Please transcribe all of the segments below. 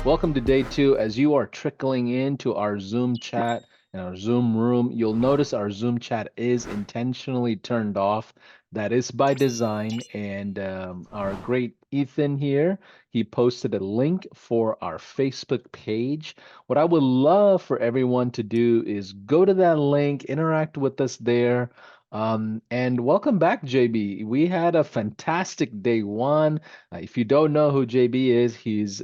Welcome to day two. As you are trickling into our Zoom chat and our Zoom room, you'll notice our Zoom chat is intentionally turned off. That is by design. And our great Ethan here, he posted a link for our Facebook page. What I would love for everyone to do is go to that link, interact with us there. And welcome back, JB. We had a fantastic day one. If you don't know who JB is, he's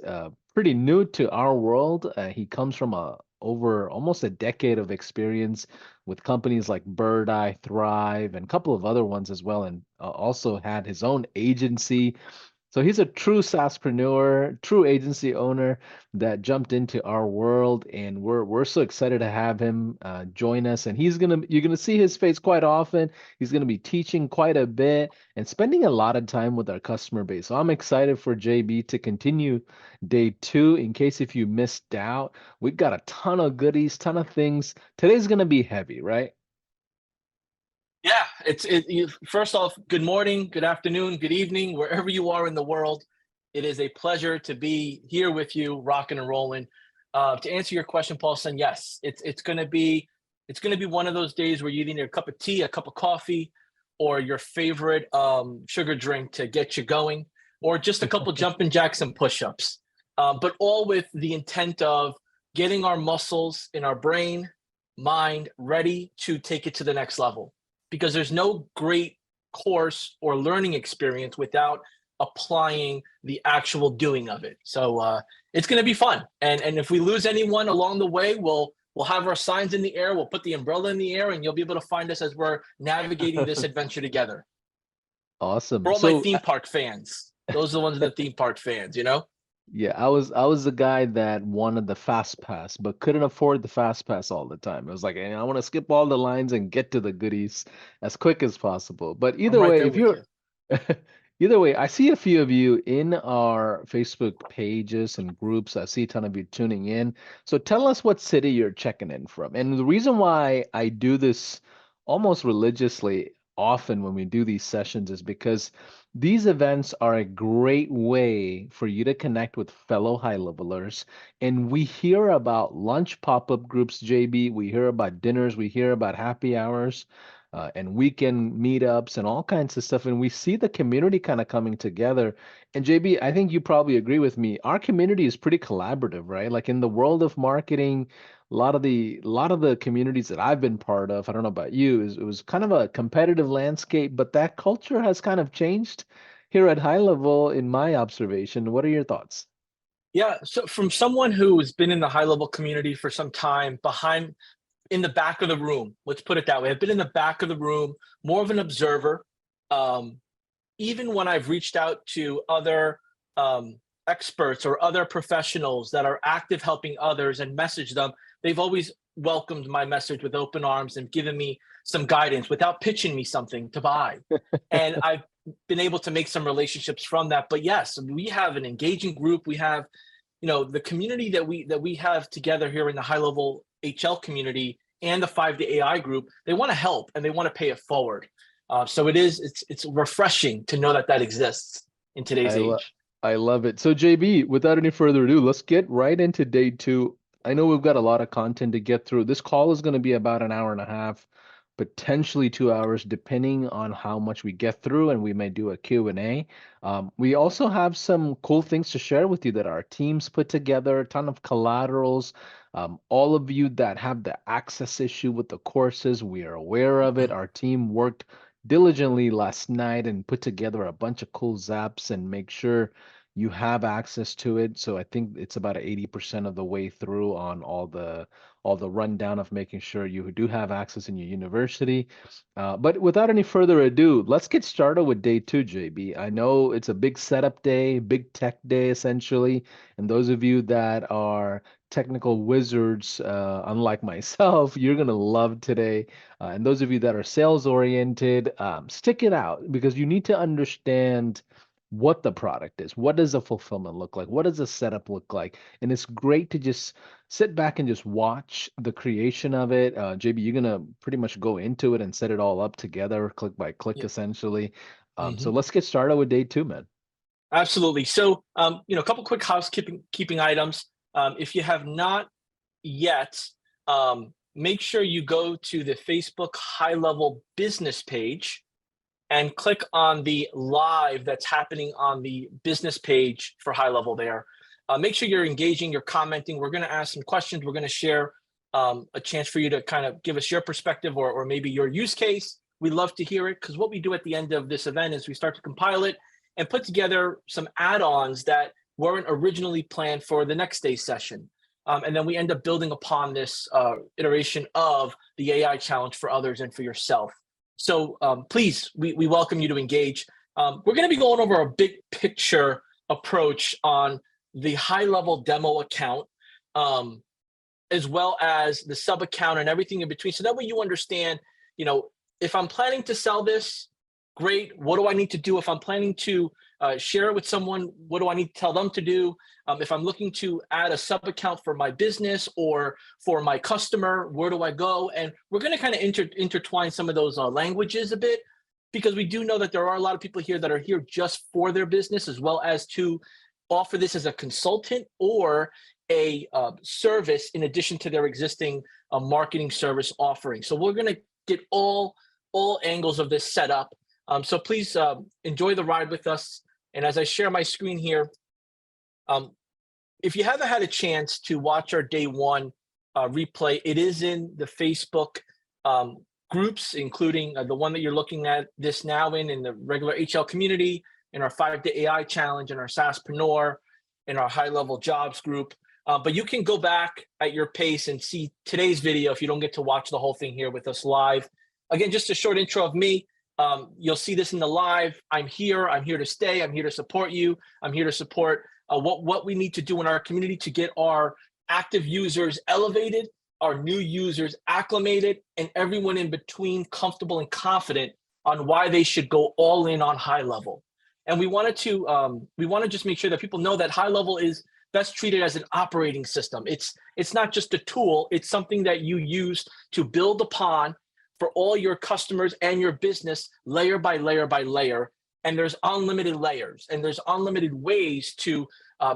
pretty new to our world. He comes from over almost a decade of experience with companies like Bird Eye, Thrive, and a couple of other ones as well, and also had his own agency. So he's a true SaaSpreneur, true agency owner that jumped into our world, and we're so excited to have him join us. And you're gonna see his face quite often. He's gonna be teaching quite a bit and spending a lot of time with our customer base. So I'm excited for JB to continue day two. In case if you missed out, we've got a ton of goodies, ton of things. Today's gonna be heavy, right? Yeah, first off, good morning, good afternoon, good evening, wherever you are in the world. It is a pleasure to be here with you, rocking and rolling. To answer your question, Paulson, yes, it's gonna be one of those days where you need a cup of tea, a cup of coffee, or your favorite sugar drink to get you going, or just a couple jumping jacks and push-ups. But all with the intent of getting our muscles in our brain, mind ready to take it to the next level, because there's no great course or learning experience without applying the actual doing of it. So it's going to be fun. And if we lose anyone along the way, we'll have our signs in the air. We'll put the umbrella in the air, and you'll be able to find us as we're navigating this adventure together. For Awesome. all my So theme park fans, those are the ones that are the theme park fans. yeah, I was the guy that wanted the fast pass, but couldn't afford the fast pass all the time. It was like, I want to skip all the lines and get to the goodies as quick as possible. But I'm either right way, there if with you. you're either way, I see a few of you in our Facebook pages and groups. I see a ton of you tuning in. So tell us what city you're checking in from. And the reason why I do this almost religiously often when we do these sessions is because these events are a great way for you to connect with fellow high levelers. And we hear about lunch pop-up groups, JB. We hear about dinners. We hear about happy hours and weekend meetups and all kinds of stuff. And we see the community kind of coming together. And JB, I think you probably agree with me. Our community is pretty collaborative, right? Like in the world of marketing, a lot of the communities that I've been part of, I don't know about you, it was kind of a competitive landscape, but that culture has kind of changed here at High Level in my observation. What are your thoughts? Yeah. So from someone who's been in the high level community for some time, behind in the back of the room, let's put it that way. I've been in the back of the room, more of an observer. Um, Even when I've reached out to other experts or other professionals that are active helping others and message them, they've always welcomed my message with open arms and given me some guidance without pitching me something to buy. And I've been able to make some relationships from that. But yes, we have an engaging group. We have, the community that we have together here in the high level HL community and the 5 to AI group. They want to help and they want to pay it forward. So it's refreshing to know that that exists in I today's love age. I love it. So JB, without any further ado, let's get right into day two. I know we've got a lot of content to get through. This call is going to be about an hour and a half, potentially 2 hours, depending on how much we get through, and we may do a Q&A. We also have some cool things to share with you that our teams put together, a ton of collaterals. All of you that have the access issue with the courses, we are aware of it. Our team worked diligently last night and put together a bunch of cool zaps and make sure you have access to it. So I think it's about 80% of the way through on all the rundown of making sure you do have access in your university. But without any further ado, let's get started with day two, JB. I know it's a big setup day, big tech day essentially, and those of you that are technical wizards, unlike myself, you're gonna love today. And those of you that are sales oriented, stick it out because you need to understand what the product is. What does the fulfillment look like? What does the setup look like? And it's great to just sit back and just watch the creation of it. JB, you're gonna pretty much go into it and set it all up together, click by click, Yeah. essentially. So Hmm. let's get started with day two, man. Absolutely. So, a couple quick housekeeping items. If you have not yet, make sure you go to the Facebook HighLevel business page and click on the live that's happening on the business page for HighLevel there. Make sure you're engaging, you're commenting. We're going to ask some questions. We're going to share a chance for you to kind of give us your perspective or maybe your use case. We love to hear it because what we do at the end of this event is we start to compile it and put together some add-ons that weren't originally planned for the next day's session. And then we end up building upon this iteration of the AI challenge for others and for yourself. So please, we welcome you to engage. We're going to be going over a big picture approach on the HighLevel demo account, as well as the sub account and everything in between. So that way you understand, if I'm planning to sell this, great. What do I need to do? If I'm planning to share it with someone, what do I need to tell them to do? If I'm looking to add a sub account for my business or for my customer, where do I go? And we're going to kind of intertwine some of those languages a bit, because we do know that there are a lot of people here that are here just for their business, as well as to offer this as a consultant or a service in addition to their existing marketing service offering. So we're going to get all angles of this set up. So please enjoy the ride with us. And as I share my screen here, if you haven't had a chance to watch our day one replay, it is in the Facebook groups, including the one that you're looking at this now in the regular HL community, in our 5-day AI challenge, in our SaaSpreneur, in our HighLevel jobs group. But you can go back at your pace and see today's video if you don't get to watch the whole thing here with us live. Again, just a short intro of me. You'll see this in the live. I'm here to stay. I'm here to support you. I'm here to support what we need to do in our community to get our active users elevated, our new users acclimated, and everyone in between comfortable and confident on why they should go all in on HighLevel. And we want to just make sure that people know that HighLevel is best treated as an operating system. It's not just a tool. It's something that you use to build upon for all your customers and your business, layer by layer by layer. And there's unlimited layers and there's unlimited ways to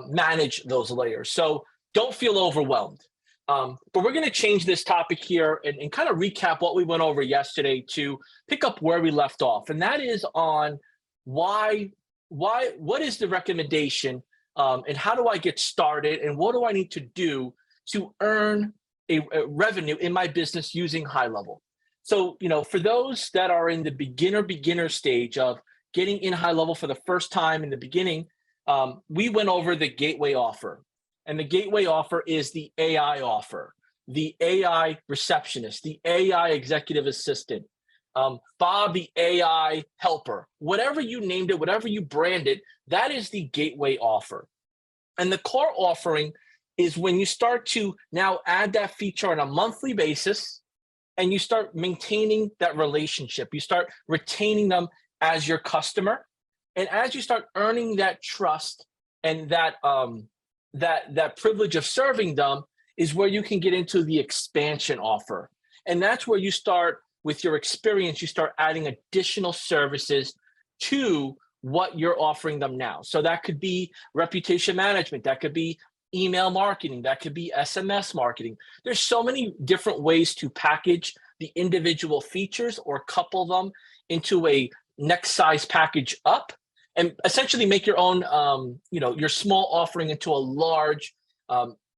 manage those layers. So don't feel overwhelmed. But we're going to change this topic here and kind of recap what we went over yesterday to pick up where we left off. And that is on what is the recommendation and how do I get started and what do I need to do to earn a revenue in my business using HighLevel. So, for those that are in the beginner stage of getting in HighLevel for the first time in the beginning, we went over the gateway offer. And the gateway offer is the AI offer, the AI receptionist, the AI executive assistant, Bob, the AI helper, whatever you named it, whatever you branded, that is the gateway offer. And the core offering is when you start to now add that feature on a monthly basis, and you start maintaining that relationship. You start retaining them as your customer. And as you start earning that trust and that privilege of serving them is where you can get into the expansion offer. And that's where you start with your experience, you start adding additional services to what you're offering them now. So that could be reputation management, that could be email marketing, that could be SMS marketing. There's so many different ways to package the individual features or couple them into a next size package up and essentially make your own, your small offering into a large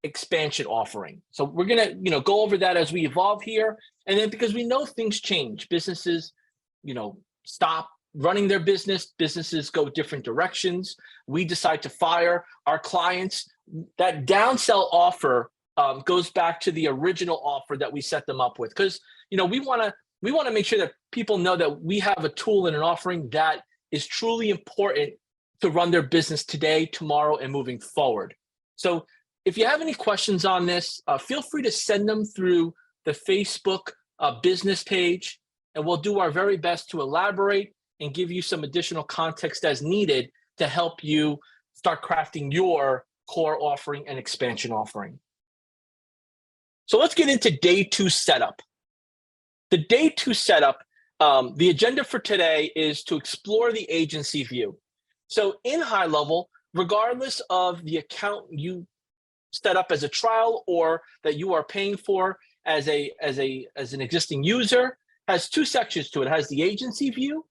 expansion offering. So we're going to, go over that as we evolve here. And then because we know things change, businesses, stop running their businesses go different directions. We decide to fire our clients. That downsell offer goes back to the original offer that we set them up with, because we want to make sure that people know that we have a tool and an offering that is truly important to run their business today, tomorrow, and moving forward. So if you have any questions on this, feel free to send them through the Facebook business page, and we'll do our very best to elaborate and give you some additional context as needed to help you start crafting your core offering and expansion offering. So let's get into day 2 setup. The day 2 setup, the agenda for today is to explore the agency view. So in HighLevel, regardless of the account you set up as a trial or that you are paying for as an existing user, has two sections to it. It has the agency view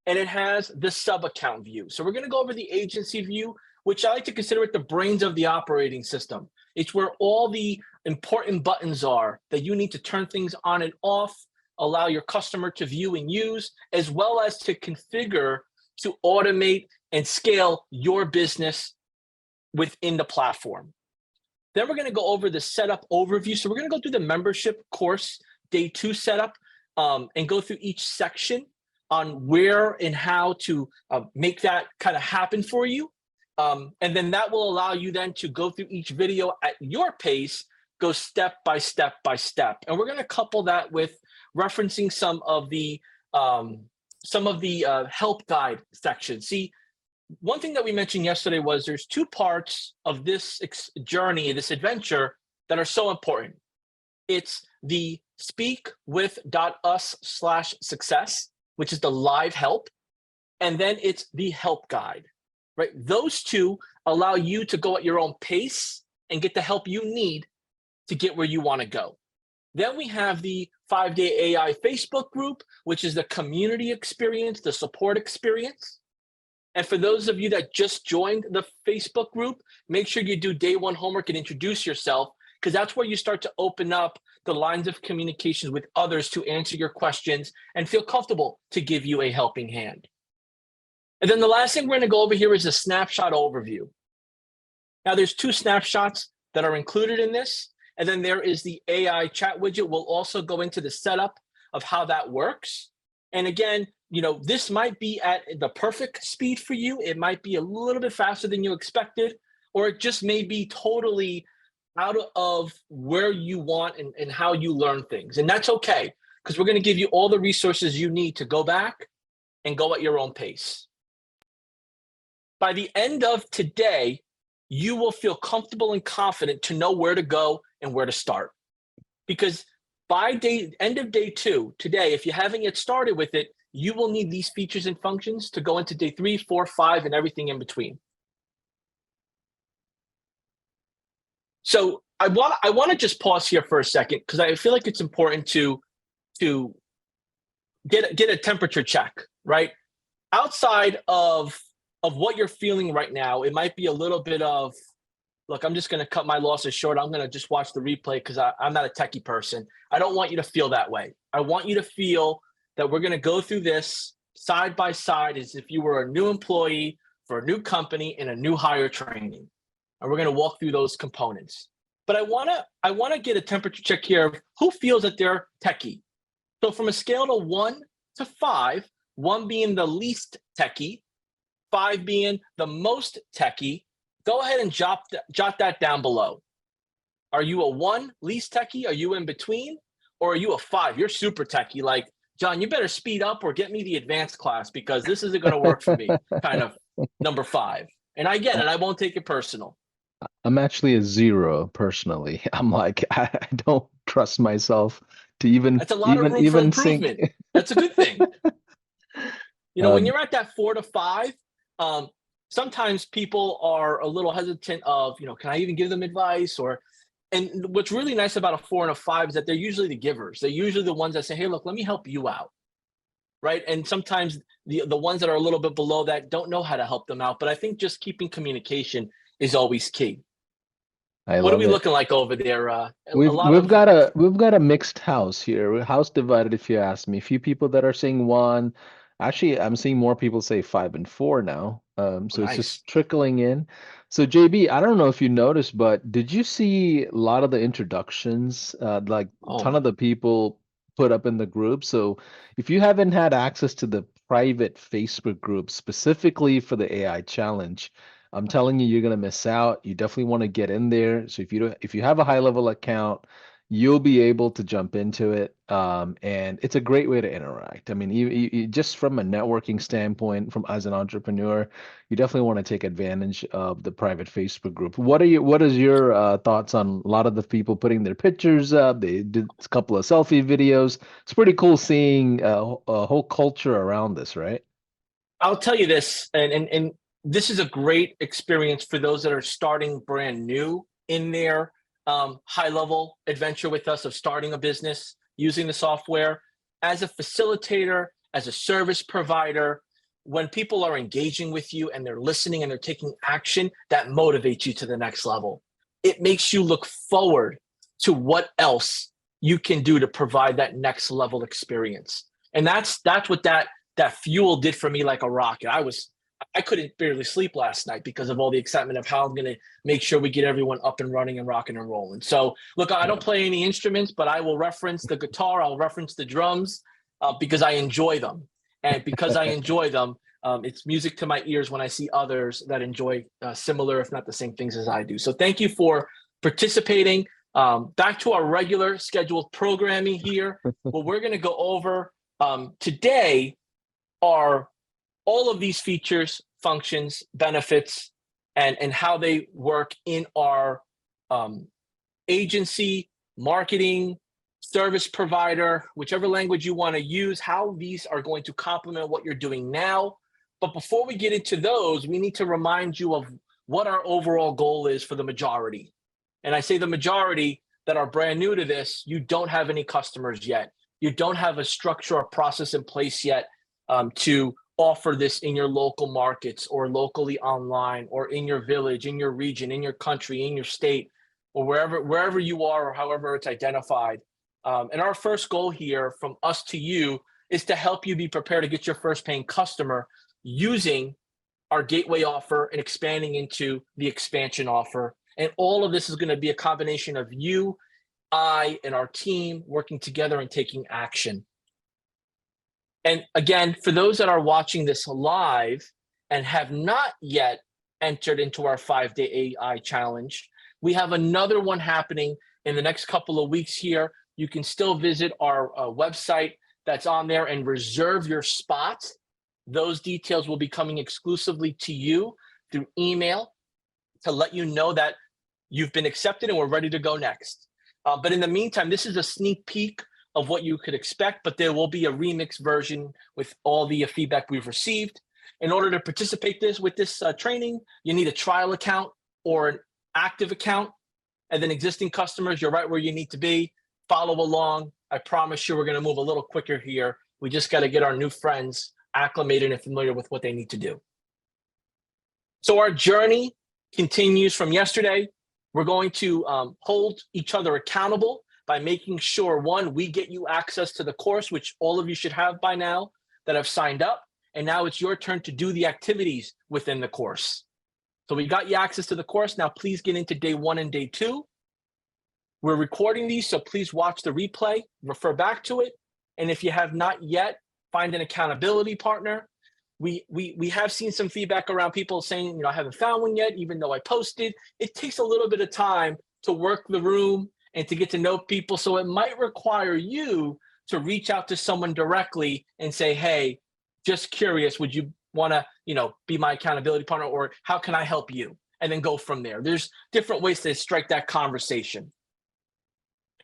and it has the sub account view. So we're going to go over the agency view, which I like to consider it the brains of the operating system. It's where all the important buttons are that you need to turn things on and off, allow your customer to view and use, as well as to configure to automate and scale your business within the platform. Then we're going to go over the setup overview. So we're going to go through the membership course, day 2 setup, and go through each section on where and how to make that kind of happen for you. And then that will allow you then to go through each video at your pace, go step by step by step. And we're going to couple that with referencing some of the help guide sections. See, one thing that we mentioned yesterday was there's 2 parts of this journey, this adventure, that are so important. It's the speak with us/success, which is the live help, and then it's the help guide, right? Those 2 allow you to go at your own pace and get the help you need to get where you want to go. Then we have the 5-day AI Facebook group, which is the community experience, the support experience. And for those of you that just joined the Facebook group, make sure you do day 1 homework and introduce yourself, because that's where you start to open up the lines of communications with others to answer your questions and feel comfortable to give you a helping hand. And then the last thing we're going to go over here is a snapshot overview. Now, there's 2 snapshots that are included in this. And then there is the AI chat widget. We'll also go into the setup of how that works. And again, this might be at the perfect speed for you. It might be a little bit faster than you expected, or it just may be totally out of where you want and how you learn things. And that's okay, because we're going to give you all the resources you need to go back and go at your own pace. By the end of today, you will feel comfortable and confident to know where to go and where to start. Because by end of day 2, today, if you haven't yet started with it, you will need these features and functions to go into day 3, 4, 5, and everything in between. So I want to just pause here for a second, because I feel like it's important to get a temperature check, right? Outside of what you're feeling right now, it might be a little bit of, look, I'm just going to cut my losses short. I'm going to just watch the replay because I'm not a techie person. I don't want you to feel that way. I want you to feel that we're going to go through this side by side as if you were a new employee for a new company in a new hire training. And we're going to walk through those components. But I want to get a temperature check here of who feels that they're techie. So from a scale of 1 to 5, 1 being the least techie, 5 being the most techie, go ahead and jot that down below. Are you a 1, least techie? Are you in between? Or are you a 5? You're super techie. Like, John, you better speed up or get me the advanced class, because this isn't going to work for me. Kind of number 5. And I get it. I won't take it personal. I'm actually a 0 personally. I'm like, I don't trust myself to That's a lot of room for sync. improvement. That's a good thing. When you're at that 4 to 5, sometimes people are a little hesitant of, can I even give them advice? And what's really nice about a 4 and a 5 is that they're usually the givers. They're usually the ones that say, hey, look, let me help you out. Right. And sometimes the ones that are a little bit below that don't know how to help them out. But I think just keeping communication is always key. What are we looking like over there? We've got a mixed house here. House divided, if you ask me. A few people that are saying 1. Actually, I'm seeing more people say 5 and 4 now. So it's just trickling in. So JB, I don't know if you noticed, but did you see a lot of the introductions? Like a ton of the people put up in the group. So if you haven't had access to the private Facebook group specifically for the AI challenge, I'm telling you, you're gonna miss out. You definitely want to get in there. So if you have a HighLevel account, you'll be able to jump into it. And it's a great way to interact. I mean, you just from a networking standpoint, from as an entrepreneur, you definitely want to take advantage of the private Facebook group. What is your thoughts on a lot of the people putting their pictures up? They did a couple of selfie videos. It's pretty cool seeing a whole culture around this, right? I'll tell you this, and this is a great experience for those that are starting brand new in their high level adventure with us of starting a business using the software. As a facilitator, as a service provider, when people are engaging with you and they're listening and they're taking action, that motivates you to the next level. It makes you look forward to what else you can do to provide that next level experience. And that's what that fuel did for me like a rocket. I couldn't barely sleep last night because of all the excitement of how I'm going to make sure we get everyone up and running and rocking and rolling. So look, I don't play any instruments, but I will reference the guitar. I'll reference the drums because I enjoy them. And because I enjoy them, it's music to my ears when I see others that enjoy similar, if not the same things as I do. So thank you for participating. Back to our regular scheduled programming here. What we're going to go over today are all of these features, functions, benefits, and how they work in our agency, marketing, service provider, whichever language you want to use, how these are going to complement what you're doing now. But before we get into those, we need to remind you of what our overall goal is for the majority. And I say the majority that are brand new to this, you don't have any customers yet. You don't have a structure or process in place yet to offer this in your local markets or locally online or in your village, in your region, in your country, in your state, or wherever you are or however it's identified. And our first goal here from us to you is to help you be prepared to get your first paying customer using our gateway offer and expanding into the expansion offer. And all of this is going to be a combination of you, I, and our team working together and taking action. And again, for those that are watching this live and have not yet entered into our 5-day AI challenge, we have another one happening in the next couple of weeks here. You can still visit our website that's on there and reserve your spot. Those details will be coming exclusively to you through email to let you know that you've been accepted and we're ready to go next. But in the meantime, this is a sneak peek of what you could expect, but there will be a remix version with all the feedback we've received. In order to participate with this training, you need a trial account or an active account. And then existing customers, you're right where you need to be. Follow along. I promise you we're going to move a little quicker here. We just got to get our new friends acclimated and familiar with what they need to do. So our journey continues from yesterday. We're going to hold each other accountable by making sure, one, we get you access to the course, which all of you should have by now that have signed up. And now it's your turn to do the activities within the course. So we got you access to the course. Now please get into day 1 and day 2. We're recording these, so please watch the replay, refer back to it. And if you have not yet, find an accountability partner. We have seen some feedback around people saying, I haven't found one yet, even though I posted. It takes a little bit of time to work the room and to get to know people. So it might require you to reach out to someone directly and say, hey, just curious, would you want to, be my accountability partner, or how can I help you? And then go from there. There's different ways to strike that conversation.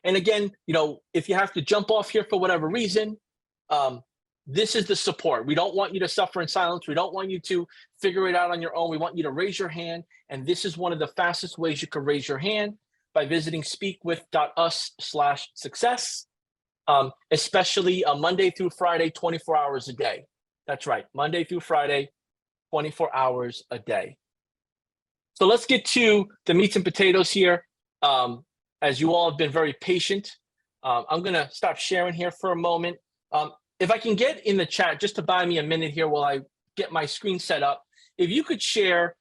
And again, if you have to jump off here for whatever reason, this is the support. We don't want you to suffer in silence. We don't want you to figure it out on your own. We want you to raise your hand. And this is one of the fastest ways you can raise your hand, by visiting speakwith.us/success, especially Monday through Friday, 24 hours a day. That's right, Monday through Friday, 24 hours a day. So let's get to the meats and potatoes here. As you all have been very patient, I'm going to stop sharing here for a moment. If I can get in the chat, just to buy me a minute here while I get my screen set up, if you could share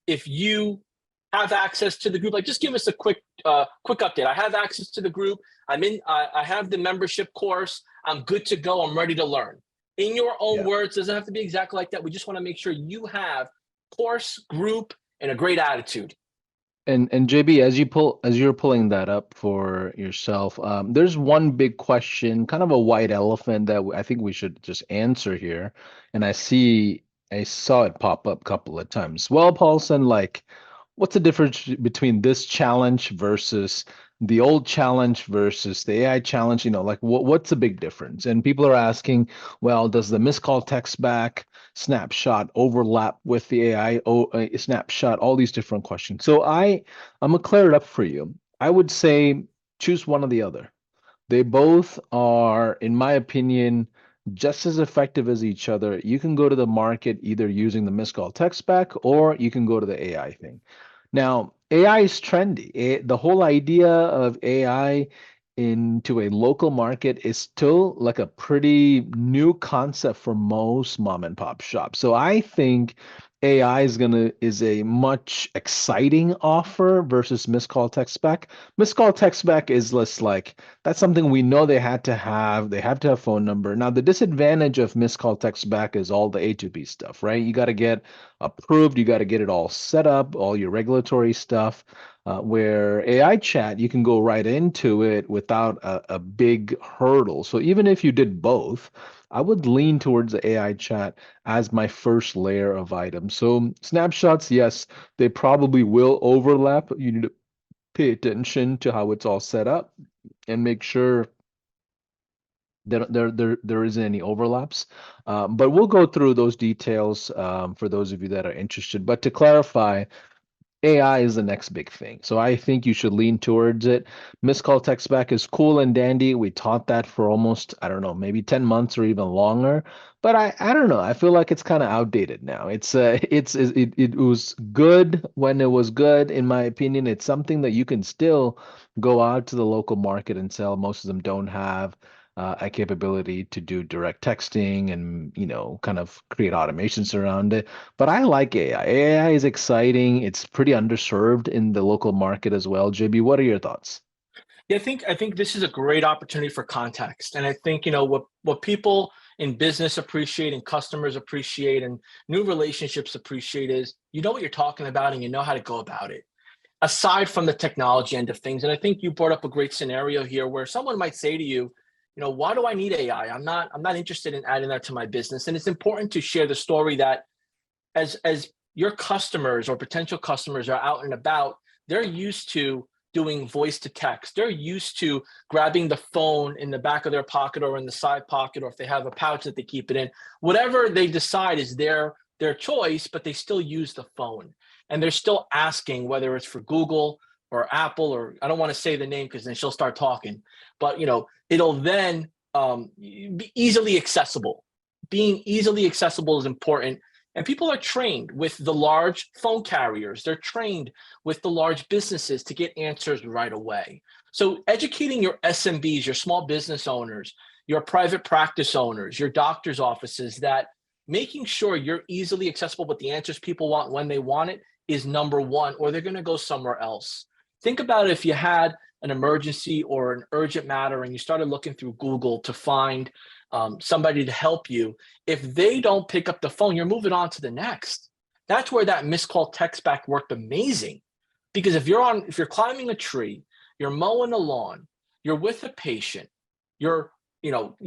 if you have access to the group, just give us a quick update. I have access to the group. I have the membership course. I'm good to go. I'm ready to learn. In your own words, doesn't have to be exactly like that. We just want to make sure you have course, group, and a great attitude. And JB, as you're pulling that up for yourself, there's one big question, kind of a white elephant that I think we should just answer here. And I saw it pop up a couple of times. Well, Paulson, what's the difference between this challenge versus the old challenge versus the AI challenge, like what's the big difference? And people are asking, well, does the miscall text back snapshot overlap with the AI snapshot? All these different questions. So I'm gonna clear it up for you. I would say choose one or the other. They both are, in my opinion, just as effective as each other. You can go to the market either using the miscall text back or you can go to the AI thing. Now, AI is trendy. The whole idea of AI into a local market is still like a pretty new concept for most mom and pop shops. So I think AI is a much exciting offer versus miscall text spec. Miscall text spec is less like that's something we know they had to have. They have to have phone number. Now, the disadvantage of miscall text back is all the A2P stuff, right? You got to get approved. You got to get it all set up, all your regulatory stuff. Where AI chat, you can go right into it without a big hurdle. So even if you did both, I would lean towards the AI chat as my first layer of items. So snapshots, yes, they probably will overlap. You need to pay attention to how it's all set up and make sure there isn't any overlaps. But we'll go through those details for those of you that are interested. But to clarify, AI is the next big thing. So I think you should lean towards it. Miscall text back is cool and dandy. We taught that for almost, I don't know, maybe 10 months or even longer. But I don't know. I feel like it's kind of outdated now. It was good when it was good, in my opinion. It's something that you can still go out to the local market and sell. Most of them don't have a capability to do direct texting and, kind of create automations around it. But I like AI. AI is exciting. It's pretty underserved in the local market as well. JB, what are your thoughts? Yeah, I think this is a great opportunity for context. And I think, what people in business appreciate and customers appreciate and new relationships appreciate is you know what you're talking about and you know how to go about it. Aside from the technology end of things. And I think you brought up a great scenario here where someone might say to you, why do I need AI? I'm not interested in adding that to my business. And it's important to share the story that as your customers or potential customers are out and about, they're used to doing voice to text. They're used to grabbing the phone in the back of their pocket or in the side pocket, or if they have a pouch that they keep it in, whatever they decide is their choice, but they still use the phone. And they're still asking whether it's for Google or Apple, or I don't want to say the name because then she'll start talking, but it'll then be easily accessible. Being easily accessible is important, and people are trained with the large phone carriers. They're trained with the large businesses to get answers right away. So educating your SMBs, your small business owners, your private practice owners, your doctor's offices, that making sure you're easily accessible with the answers people want when they want it is number one, or they're going to go somewhere else. Think about if you had an emergency or an urgent matter and you started looking through Google to find somebody to help you. If they don't pick up the phone, you're moving on to the next. That's where that missed call text back worked amazing. Because if you're climbing a tree, you're mowing a lawn, you're with a patient, you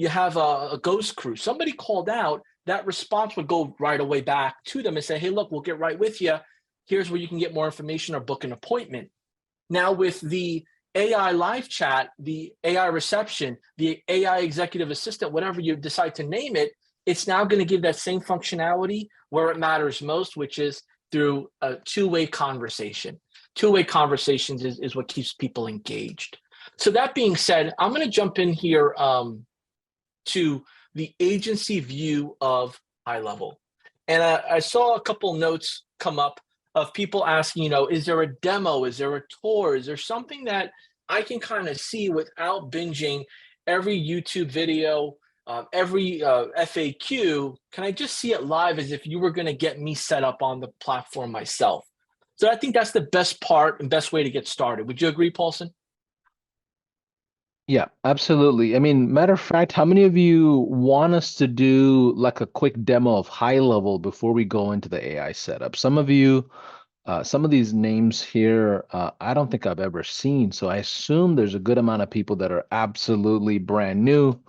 have a ghost crew, somebody called out, that response would go right away back to them and say, hey, look, we'll get right with you. Here's where you can get more information or book an appointment. Now with the AI live chat, the AI reception, the AI executive assistant, whatever you decide to name it, it's now going to give that same functionality where it matters most, which is through a two-way conversation. Two-way conversations is what keeps people engaged. So that being said, I'm going to jump in here to the agency view of HighLevel. And I saw a couple notes come up of people asking, is there a demo? Is there a tour? Is there something that I can kind of see without binging every YouTube video, every FAQ? Can I just see it live as if you were going to get me set up on the platform myself? So I think that's the best part and best way to get started. Would you agree, Paulson? Yeah, absolutely. I mean, matter of fact, how many of you want us to do like a quick demo of HighLevel before we go into the AI setup? Some of these names here, I don't think I've ever seen. So I assume there's a good amount of people that are absolutely brand new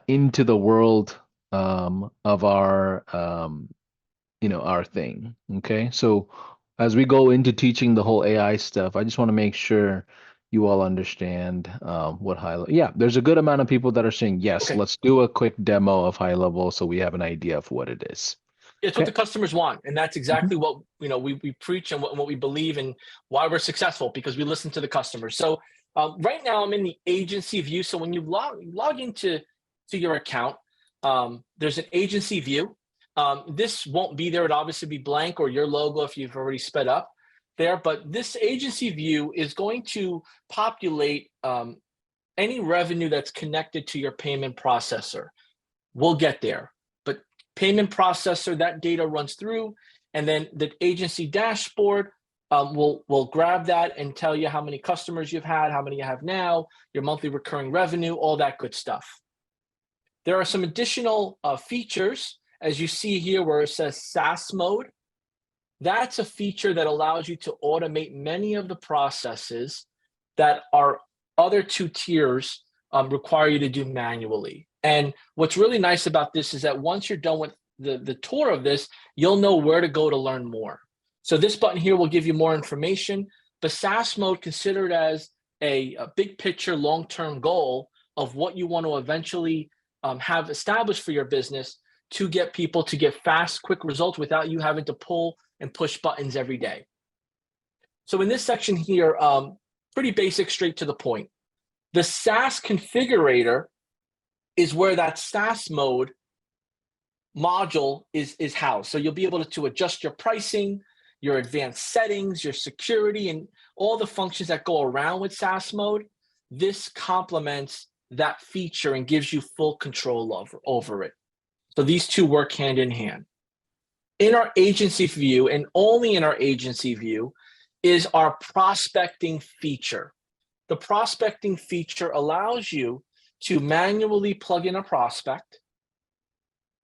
into the world of our thing. Okay. So as we go into teaching the whole AI stuff, I just want to make sure. you all understand what yeah, there's a good amount of people that are saying, yes, Okay. let's do a quick demo of HighLevel so we have an idea of what it is. It's what Okay. the customers want, and that's Mhm. exactly what we preach and what we believe and why we're successful because we listen to the customers. So right now I'm in the agency view. So when you log into your account, there's an agency view. This won't be there; it'd obviously be blank or your logo if you've already sped up there. But this agency view is going to populate any revenue that's connected to your payment processor. We'll get there. But payment processor, that data runs through, and then the agency dashboard will grab that and tell you how many customers you've had, how many you have now, your monthly recurring revenue, all that good stuff. There are some additional features, as you see here where it says SaaS mode. That's a feature that allows you to automate many of the processes that our other two tiers require you to do manually. And what's really nice about this is that once you're done with the tour of this, you'll know where to go to learn more. So this button here will give you more information. The SaaS mode, considered as a big picture, long-term goal of what you want to eventually have established for your business to get people to get fast, quick results without you having to pull and push buttons every day. So in this section here, pretty basic, straight to the point. The SaaS configurator is where that SaaS mode module is housed. So you'll be able to adjust your pricing, your advanced settings, your security, and all the functions that go around with SaaS mode. This complements that feature and gives you full control over it. So these two work hand in hand. In our agency view, and only in our agency view, is our prospecting feature. The prospecting feature allows you to manually plug in a prospect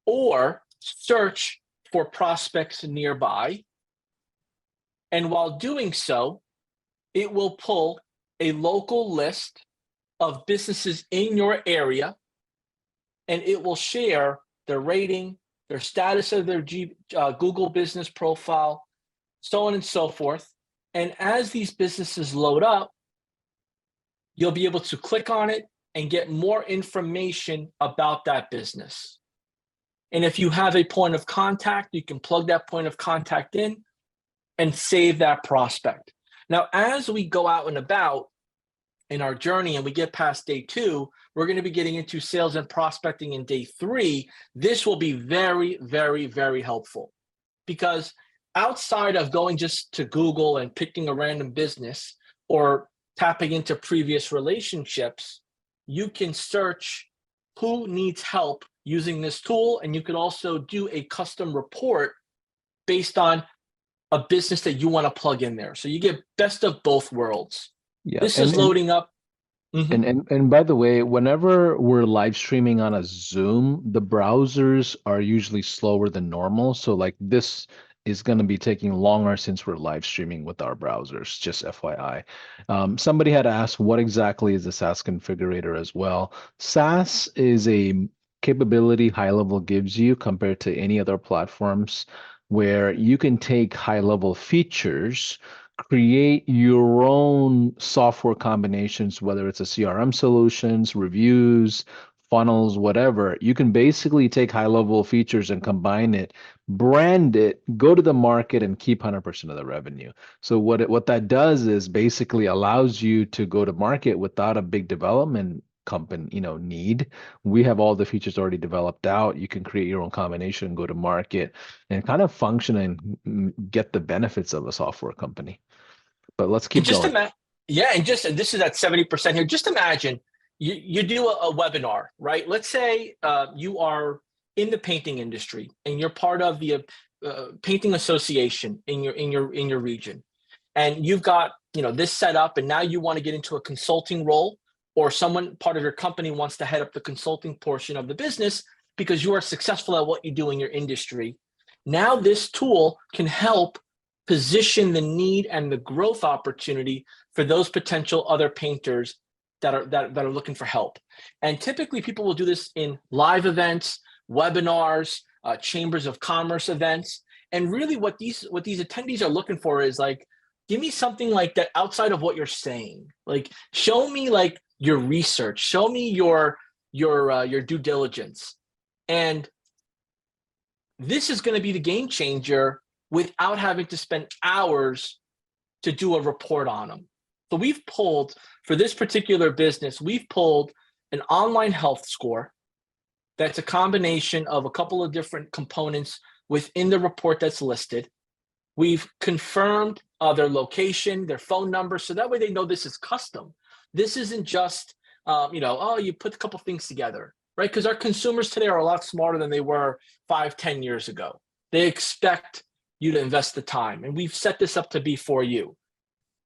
or search for prospects nearby. And while doing so, it will pull a local list of businesses in your area, and it will share their rating, their status of their Google business profile, so on and so forth. And as these businesses load up, you'll be able to click on it and get more information about that business. And if you have a point of contact, you can plug that point of contact in and save that prospect. Now, as we go out and about in our journey and we get past day 2, we're going to be getting into sales and prospecting in day 3. This will be very, very, very helpful because outside of going just to Google and picking a random business or tapping into previous relationships, you can search who needs help using this tool. And you could also do a custom report based on a business that you want to plug in there. So you get best of both worlds. Yeah, This is loading up. and by the way, whenever we're live streaming on a Zoom, the browsers are usually slower than normal. So like this is going to be taking longer since we're live streaming with our browsers, just FYI. Somebody had asked what exactly is the SaaS configurator as well. SaaS is a capability HighLevel gives you compared to any other platforms where you can take high-level features, create your own software combinations, whether it's a CRM solutions, reviews, funnels, whatever. You can basically take high-level features and combine it, brand it, go to the market, and keep 100% of the revenue. So what that does is basically allows you to go to market without a big development company, need. We have all the features already developed out. You can create your own combination, go to market, and kind of function and get the benefits of a software company. But let's And keep just going. imagine, yeah, and this is at 70% here. Just imagine you do a webinar, right? Let's say you are in the painting industry and you're part of the painting association in your region, and you've got this set up, and now you want to get into a consulting role, or someone part of your company wants to head up the consulting portion of the business because you are successful at what you do in your industry. Now this tool can help position the need and the growth opportunity for those potential other painters that are looking for help. And typically people will do this in live events, webinars, chambers of commerce events. And really what these attendees are looking for is like, give me something like that outside of what you're saying. Like, show me like your research, show me your due diligence. And this is going to be the game changer without having to spend hours to do a report on them. So we've pulled, for this particular business, we've pulled an online health score that's a combination of a couple of different components within the report that's listed. We've confirmed their location, their phone number, so that way they know this is custom. This isn't just, oh, you put a couple things together, right? Because our consumers today are a lot smarter than they were 5-10 years ago. They expect you to invest the time, and we've set this up to be for you.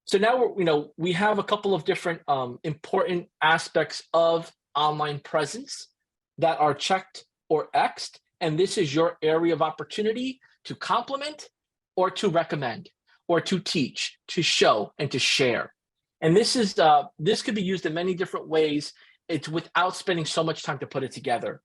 So now we have a couple of different important aspects of online presence that are checked or X'd, and this is your area of opportunity to complement or to recommend or to teach, to show, and to share. And this could be used in many different ways. It's without spending so much time to put it together.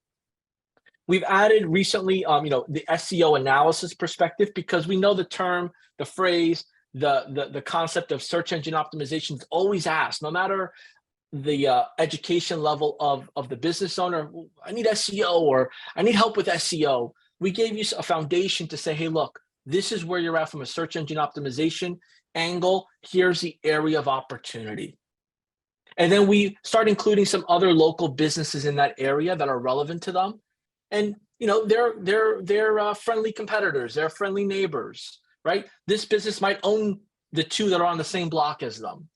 We've added recently, the SEO analysis perspective, because we know the term, the phrase, the concept of search engine optimization is always asked, no matter the education level of the business owner. I need SEO, or I need help with SEO. We gave you a foundation to say, hey, look, this is where you're at from a search engine optimization angle. Here's the area of opportunity. And then we start including some other local businesses in that area that are relevant to them. And they're friendly competitors, they're friendly neighbors, right? This business might own the two that are on the same block as them.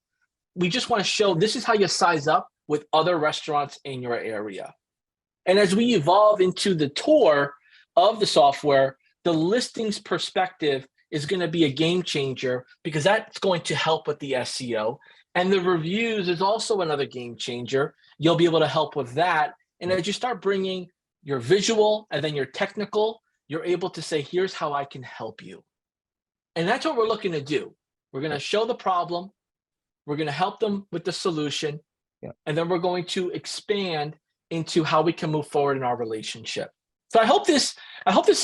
We just want to show this is how you size up with other restaurants in your area. And as we evolve into the tour of the software, the listings perspective is going to be a game changer, because that's going to help with the SEO. And the reviews is also another game changer. You'll be able to help with that. And as you start bringing your visual and then your technical, you're able to say, here's how I can help you. And that's what we're looking to do. We're going to show the problem. We're going to help them with the solution. Yeah. And then we're going to expand into how we can move forward in our relationship. So I hope this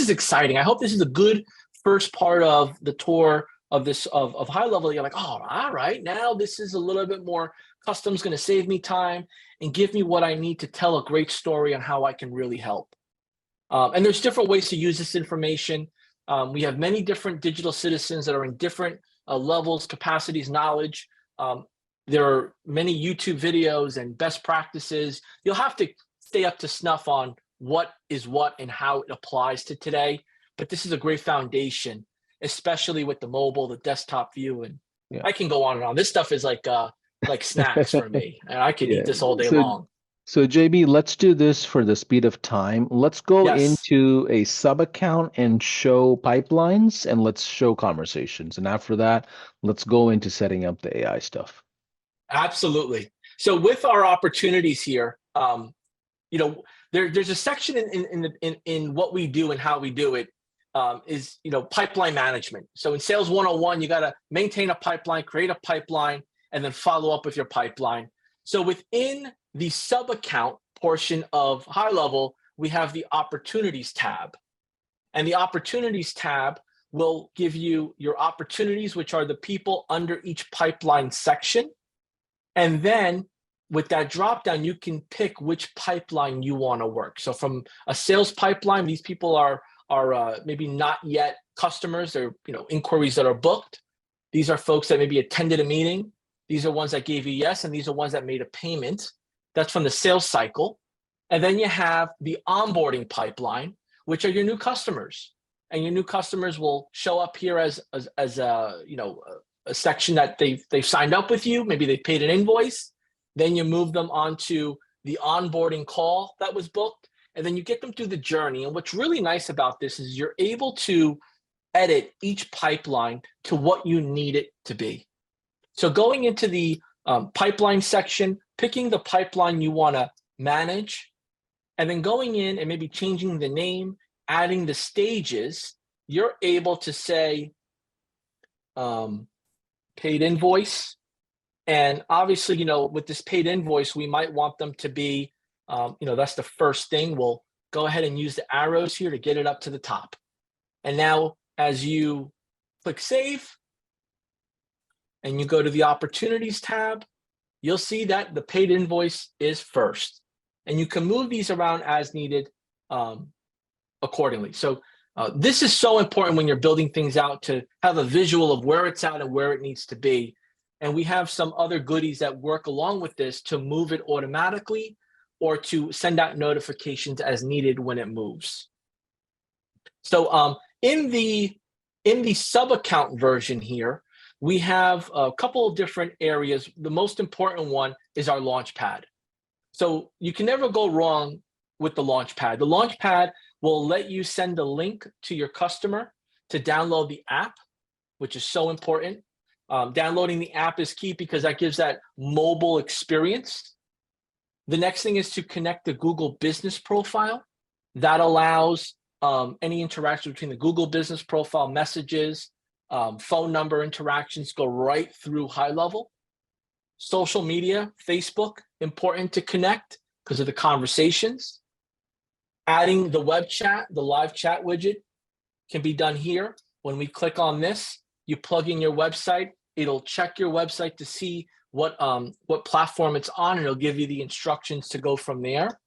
is exciting. I hope this is a good first part of the tour of this of HighLevel. You're like, oh, all right, now this is a little bit more custom, is going to save me time and give me what I need to tell a great story on how I can really help. And there's different ways to use this information. We have many different digital citizens that are in different levels, capacities, knowledge. There are many YouTube videos and best practices. You'll have to stay up to snuff on what is what and how it applies to today. But this is a great foundation, especially with the mobile, the desktop view. And Yeah. I can go on and on. This stuff is like snacks for me, and I could eat this all day long. So JB, let's do this for the speed of time. Let's go Yes. into a sub account and show pipelines, and let's show conversations. And after that, let's go into setting up the AI stuff. Absolutely. So with our opportunities here, there's a section in what we do and how we do it, is pipeline management. So in Sales 101, you got to maintain a pipeline, create a pipeline, and then follow up with your pipeline. So within the sub account portion of HighLevel, we have the opportunities tab, and the opportunities tab will give you your opportunities, which are the people under each pipeline section. And then with that drop down, you can pick which pipeline you want to work. So from a sales pipeline, these people are maybe not yet customers. They're inquiries that are booked. These are folks that maybe attended a meeting. These are ones that gave you yes, and these are ones that made a payment. That's from the sales cycle. And then you have the onboarding pipeline, which are your new customers. And your new customers will show up here as a section that they've signed up with you. Maybe they paid an invoice. Then you move them onto the onboarding call that was booked, and then you get them through the journey. And what's really nice about this is you're able to edit each pipeline to what you need it to be. So going into the pipeline section, picking the pipeline you want to manage, and then going in and maybe changing the name, adding the stages, you're able to say paid invoice. And obviously, with this paid invoice, we might want them to be, that's the first thing. We'll go ahead and use the arrows here to get it up to the top. And now as you click save, and you go to the Opportunities tab, you'll see that the paid invoice is first. And you can move these around as needed accordingly. So this is so important when you're building things out, to have a visual of where it's at and where it needs to be. And we have some other goodies that work along with this to move it automatically or to send out notifications as needed when it moves. So in the sub account version here, we have a couple of different areas. The most important one is our Launchpad. So you can never go wrong with the Launchpad. The Launchpad will let you send a link to your customer to download the app, which is so important. Downloading the app is key because that gives that mobile experience. The next thing is to connect the Google Business Profile. That allows any interaction between the Google Business Profile messages, phone number interactions go right through HighLevel. Social media, Facebook, important to connect because of the conversations. Adding the web chat, the live chat widget can be done here. When we click on this, you plug in your website, it'll check your website to see what platform it's on, and it'll give you the instructions to go from there.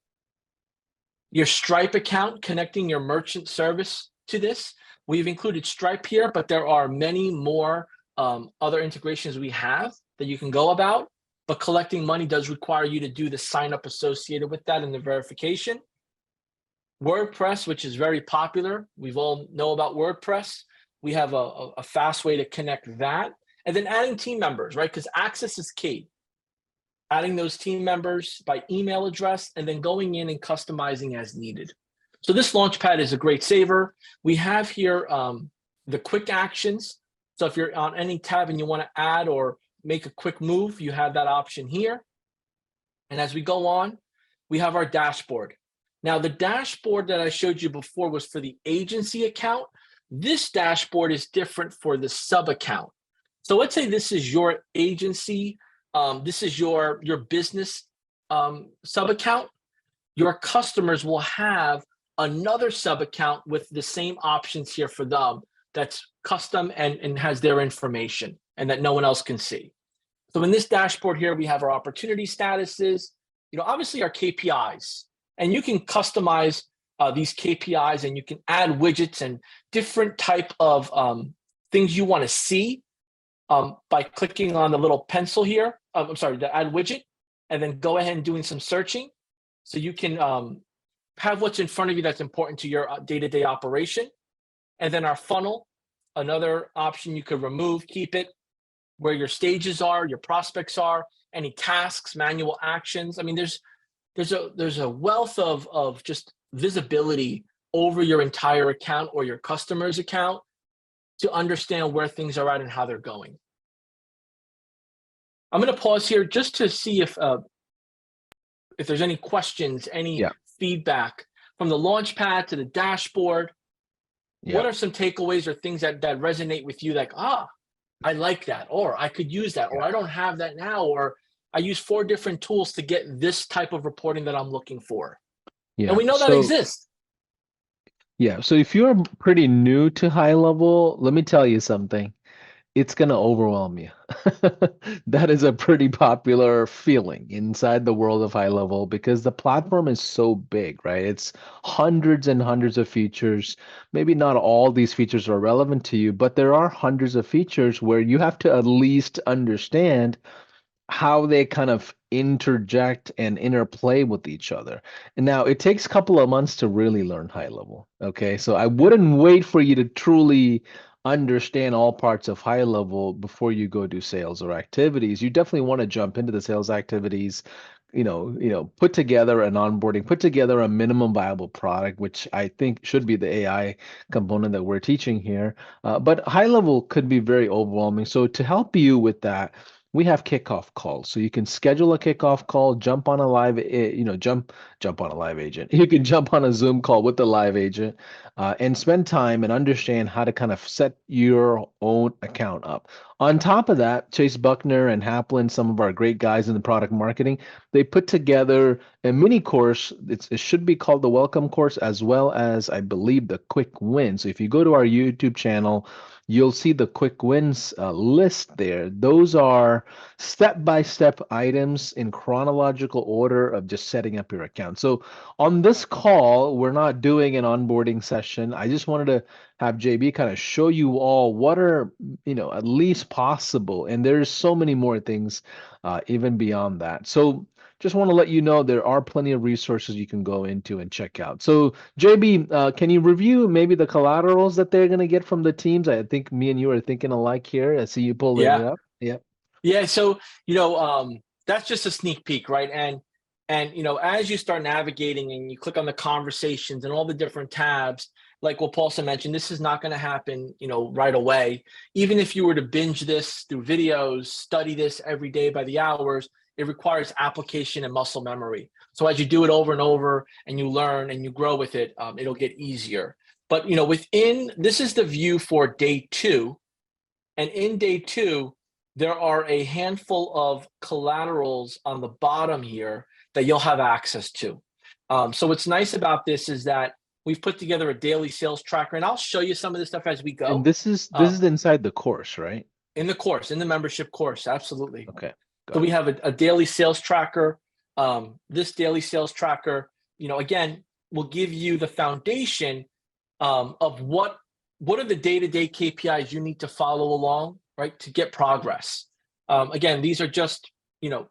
Your Stripe account, connecting your merchant service to this. We've included Stripe here, but there are many more other integrations we have that you can go about, but collecting money does require you to do the sign up associated with that and the verification. WordPress, which is very popular. We've all know about WordPress. We have a fast way to connect that. And then adding team members, right? Because access is key. Adding those team members by email address and then going in and customizing as needed. So this Launchpad is a great saver. We have here the quick actions. So if you're on any tab and you want to add or make a quick move, you have that option here. And as we go on, we have our dashboard. Now, the dashboard that I showed you before was for the agency account. This dashboard is different for the sub account. So let's say this is your agency, this is your business sub account. Your customers will have another sub account with the same options here for them that's custom and has their information and that no one else can see. So in this dashboard here, we have our opportunity statuses, obviously our KPIs, and you can customize these KPIs and you can add widgets and different type of things you want to see by clicking on the little pencil here. I'm sorry, the add widget, and then go ahead and doing some searching. So you can have what's in front of you that's important to your day-to-day operation. And then our funnel, another option you could remove, keep it where your stages are, your prospects are, any tasks, manual actions. I mean, there's a wealth of just visibility over your entire account or your customer's account to understand where things are at and how they're going. I'm going to pause here just to see if there's any questions, any feedback from the Launchpad to the dashboard. What are some takeaways or things that resonate with you? Like, I like that, or I could use that, or I don't have that now, or I use 4 different tools to get this type of reporting that I'm looking for. And we know that exists. Yeah. So if you're pretty new to HighLevel, let me tell you something. It's going to overwhelm you. That is a pretty popular feeling inside the world of HighLevel because the platform is so big, right? It's hundreds and hundreds of features. Maybe not all these features are relevant to you, but there are hundreds of features where you have to at least understand how they kind of interject and interplay with each other. And now it takes a couple of months to really learn HighLevel. Okay. So I wouldn't wait for you to truly understand all parts of HighLevel before you go do sales or activities. You definitely want to jump into the sales activities, put together an onboarding, put together a minimum viable product, which I think should be the AI component that we're teaching here. But HighLevel could be very overwhelming. So to help you with that, we have kickoff calls. So you can schedule a kickoff call, jump on a live, jump on a live agent. You can jump on a Zoom call with the live agent and spend time and understand how to kind of set your own account up. On top of that, Chase Buckner and Haplin, some of our great guys in the product marketing, they put together a mini course. It should be called the welcome course, as well as I believe the quick wins. So if you go to our YouTube channel, you'll see the quick wins list there. Those are step-by-step items in chronological order of just setting up your account. So on this call, we're not doing an onboarding session. I just wanted to have JB kind of show you all what are, at least possible. And there's so many more things even beyond that. So just want to let you know there are plenty of resources you can go into and check out. So JB, can you review maybe the collaterals that they're going to get from the teams? I think me and you are thinking alike here. I see you pulling it Yeah. up. Yeah. Yeah. So, that's just a sneak peek, right? And as you start navigating and you click on the conversations and all the different tabs, like what Paulson mentioned, this is not going to happen, right away. Even if you were to binge this through videos, study this every day by the hours, it requires application and muscle memory. So as you do it over and over and you learn and you grow with it, it'll get easier. But within this is the view for day 2, and in day 2, there are a handful of collaterals on the bottom here that you'll have access to. So what's nice about this is that we've put together a daily sales tracker, and I'll show you some of this stuff as we And go. this is inside the course, right? In the course, in the membership course, absolutely. Okay. So Got we it. have a daily sales tracker. This daily sales tracker, again, will give you the foundation of what are the day-to-day KPIs you need to follow along, right, to get progress. Again, these are just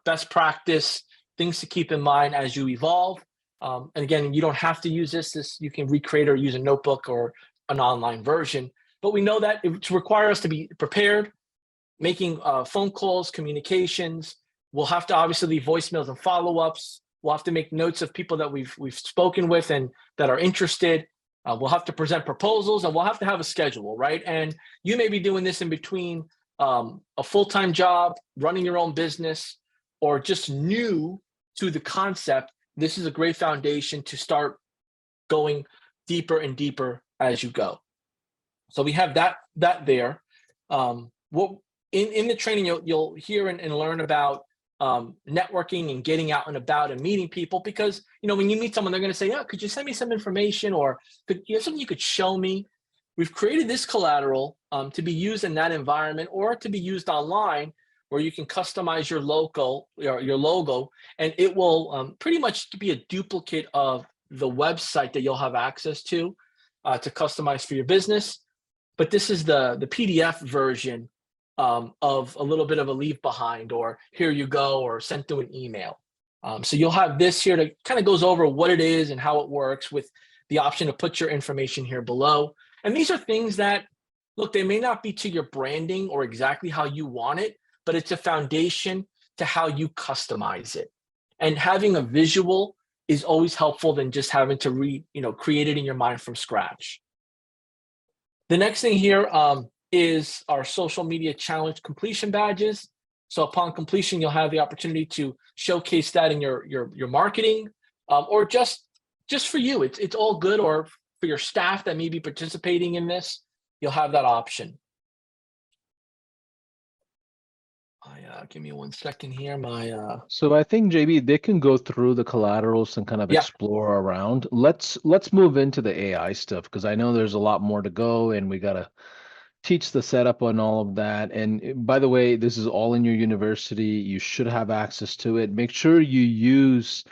best practice things to keep in mind as you evolve. And again, you don't have to use this. You can recreate or use a notebook or an online version. But we know that it requires us to be prepared, making phone calls, communications. We'll have to obviously leave voicemails and follow-ups. We'll have to make notes of people that we've spoken with and that are interested. We'll have to present proposals, and we'll have to have a schedule, right? And you may be doing this in between a full-time job, running your own business, or just new to the concept. This is a great foundation to start going deeper and deeper as you go. So we have that there. What in the training you'll hear and learn about networking and getting out and about and meeting people, because when you meet someone, they're going to say, "Oh, could you send me some information, or could you have something you could show me?" We've created this collateral to be used in that environment or to be used online, where you can customize your logo, and it will pretty much be a duplicate of the website that you'll have access to customize for your business. But this is the PDF version of a little bit of a leave behind, or here you go, or sent through an email. So you'll have this here to kind of goes over what it is and how it works, with the option to put your information here below. And these are things that, look, they may not be to your branding or exactly how you want it, but it's a foundation to how you customize it. And having a visual is always helpful than just having to create it in your mind from scratch. The next thing here is our social media challenge completion badges. So upon completion, you'll have the opportunity to showcase that in your marketing, or just for you. It's all good, or for your staff that may be participating in this, you'll have that option. Give me 1 second here. So I think JB, they can go through the collaterals and kind of Yeah. explore around. Let's move into the AI stuff, because I know there's a lot more to go and we gotta teach the setup on all of that. And by the way, this is all in your university. You should have access to it. Make sure you use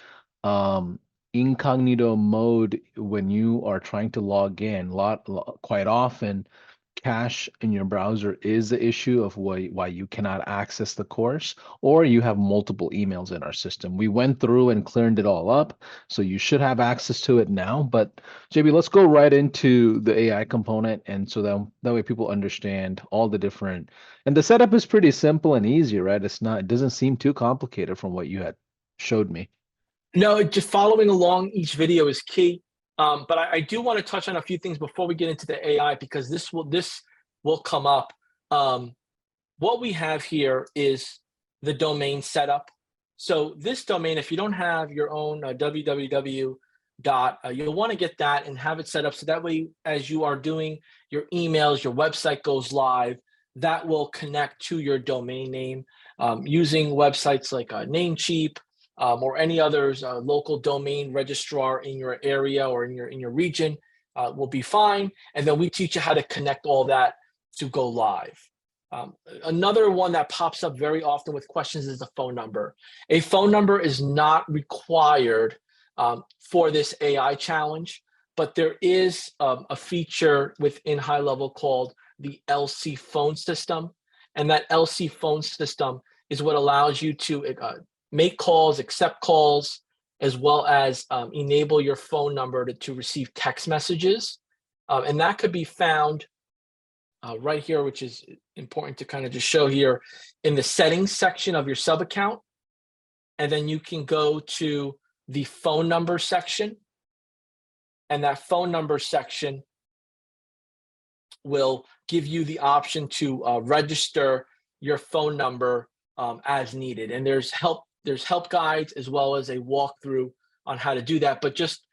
incognito mode when you are trying to log in. Quite often, cache in your browser is the issue of why you cannot access the course, or you have multiple emails in our system. We went through and cleared it all up, so you should have access to it now. But JB, let's go right into the AI component, and so that way people understand all the different, and the setup is pretty simple and easy, right? It doesn't seem too complicated from what you had showed me. No, just following along each video is key. But I do want to touch on a few things before we get into the AI, because this will come up. What we have here is the domain setup. So this domain, if you don't have your own www dot, you'll want to get that and have it set up, so that way, as you are doing your emails, your website goes live, that will connect to your domain name, using websites like Namecheap, or any others, local domain registrar in your area or in your region will be fine. And then we teach you how to connect all that to go live. Another one that pops up very often with questions is the phone number. A phone number is not required for this AI challenge, but there is a feature within HighLevel called the LC phone system. And that LC phone system is what allows you to make calls, accept calls, as well as enable your phone number to receive text messages. And that could be found right here, which is important to kind of just show here in the settings section of your sub account. And then you can go to the phone number section. And that phone number section will give you the option to register your phone number as needed. And there's help guides as well as a walkthrough on how to do that. But just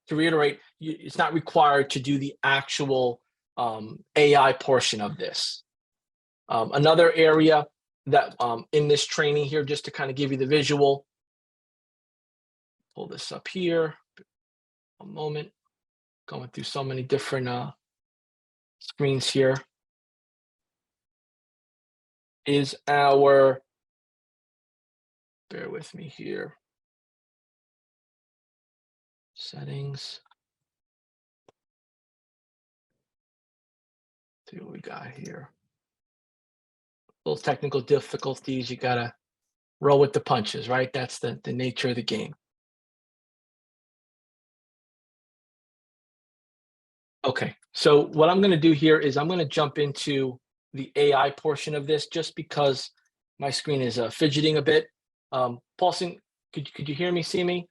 to reiterate, it's not required to do the actual AI portion of this. Another area that in this training here, just to kind of give you the visual, pull this up here, a moment, going through so many different screens here, is our, bear with me here, settings. See what we got here. Little technical difficulties, you gotta roll with the punches, right? That's the nature of the game. Okay, so what I'm gonna do here is I'm gonna jump into the AI portion of this just because my screen is fidgeting a bit. Paulson, could you hear me, see me?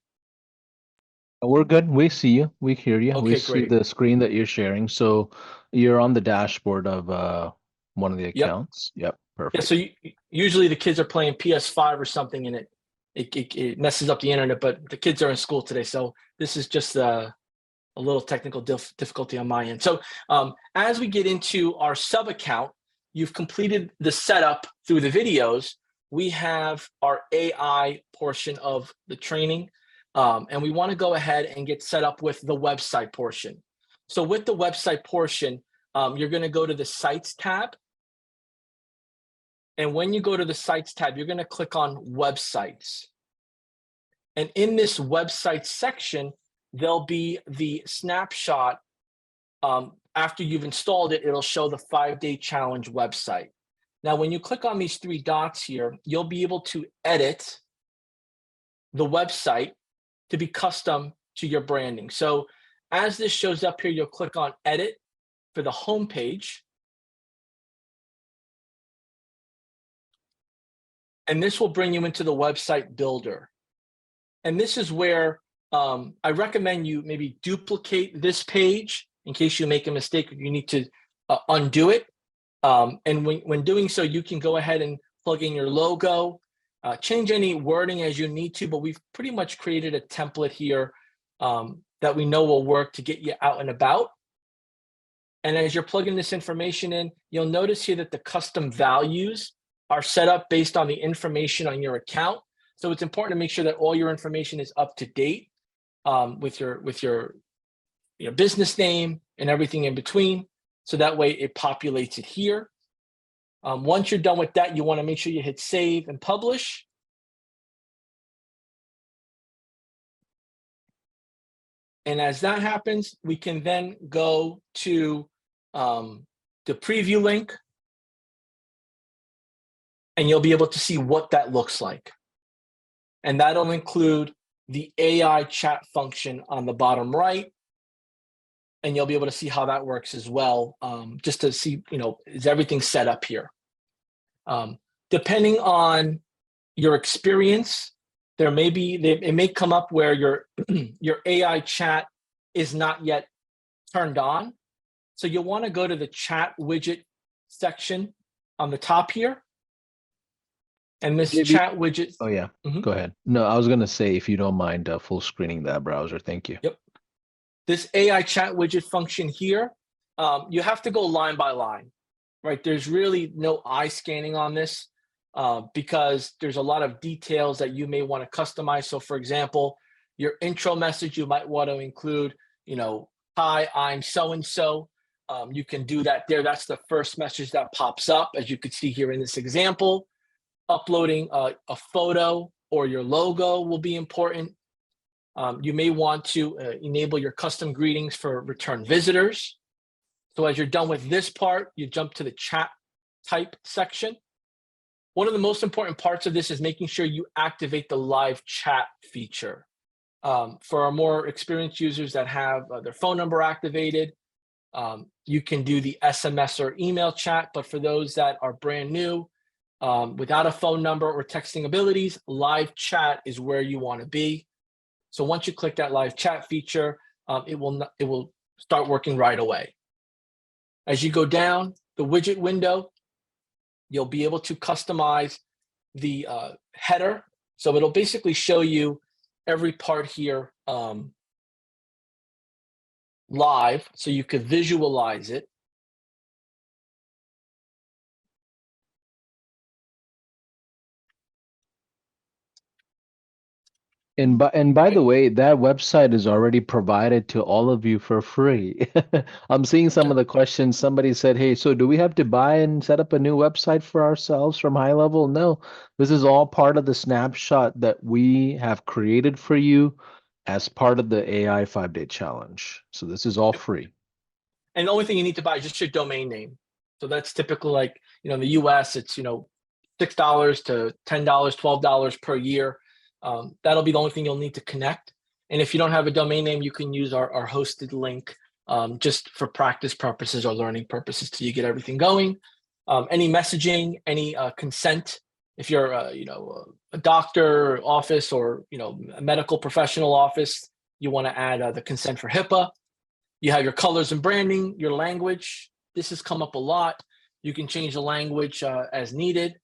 We're good. We see you. We hear you. We Okay, see great. the screen that you're sharing. So you're on the dashboard of one of the Yep. accounts. Yep. Yeah, Perfect. so usually the kids are playing PS5 or something and it messes up the internet, but the kids are in school today. So this is just a little technical difficulty on my end. So as we get into our sub account, you've completed the setup through the videos. We have our AI portion of the training, and we want to go ahead and get set up with the website portion. So with the website portion, you're going to go to the Sites tab. And when you go to the Sites tab, you're going to click on Websites. And in this website section, there'll be the snapshot. After you've installed it, it'll show the 5-day challenge website. Now, when you click on these 3 dots here, you'll be able to edit the website to be custom to your branding. So as this shows up here, you'll click on Edit for the home page. And this will bring you into the website builder. And this is where I recommend you maybe duplicate this page in case you make a mistake or you need to undo it. And when doing so, you can go ahead and plug in your logo, change any wording as you need to, but we've pretty much created a template here that we know will work to get you out and about. And as you're plugging this information in, you'll notice here that the custom values are set up based on the information on your account. So it's important to make sure that all your information is up to date with your business name and everything in between. So that way it populates it here. Once you're done with that, you want to make sure you hit save and publish. And as that happens, we can then go to the preview link, and you'll be able to see what that looks like. And that'll include the AI chat function on the bottom right. And you'll be able to see how that works as well, just to see, is everything set up here? Depending on your experience, it may come up where your AI chat is not yet turned on. So you'll want to go to the chat widget section on the top here. And this chat widget. Oh yeah, Go ahead. No, I was gonna say if you don't mind full screening that browser, thank you. Yep. This AI chat widget function here, you have to go line by line, right? There's really no eye scanning on this. because there's a lot of details that you may want to customize. So for example, your intro message, you might want to include, hi, I'm so-and-so. You can do that there. That's the first message that pops up, as you could see here in this example. Uploading a photo or your logo will be important. You may want to enable your custom greetings for return visitors. So as you're done with this part, you jump to the chat type section. One of the most important parts of this is making sure you activate the live chat feature. For our more experienced users that have their phone number activated, you can do the SMS or email chat, but for those that are brand new, without a phone number or texting abilities, live chat is where you want to be. So once you click that live chat feature, it will start working right away. As you go down the widget window, you'll be able to customize the header. So it'll basically show you every part here live, so you could visualize it. And by the way, that website is already provided to all of you for free. I'm seeing some of the questions. Somebody said, "Hey, so do we have to buy and set up a new website for ourselves from HighLevel?" No, this is all part of the snapshot that we have created for you as part of the AI 5-day challenge. So this is all free. And the only thing you need to buy is just your domain name. So that's typical, like, in the US, it's, $6 to $10, $12 per year. That'll be the only thing you'll need to connect. And if you don't have a domain name, you can use our hosted link just for practice purposes or learning purposes till you get everything going. Any messaging, any consent, if you're a doctor office or a medical professional office, you want to add the consent for HIPAA. You have your colors and branding, your language. This has come up a lot. You can change the language as needed.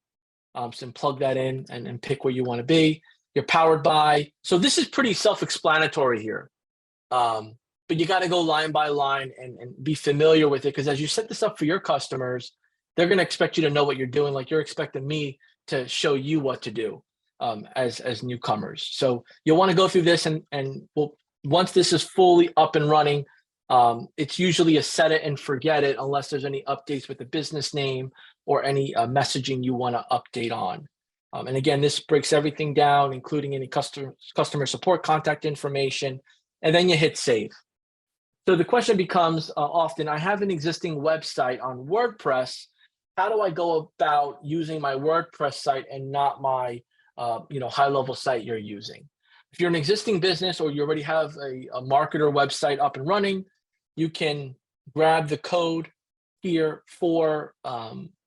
So plug that in and pick where you want to be. You're powered by. So this is pretty self-explanatory here. But you got to go line by line and be familiar with it, because as you set this up for your customers, they're going to expect you to know what you're doing, like you're expecting me to show you what to do as newcomers. So you'll want to go through this, and once this is fully up and running, it's usually a set it and forget it unless there's any updates with the business name or any messaging you want to update on. And again, this breaks everything down, including any customer support contact information, and then you hit save. So the question becomes often, I have an existing website on WordPress. How do I go about using my WordPress site and not my HighLevel site you're using? If you're an existing business or you already have a marketer website up and running, you can grab the code here for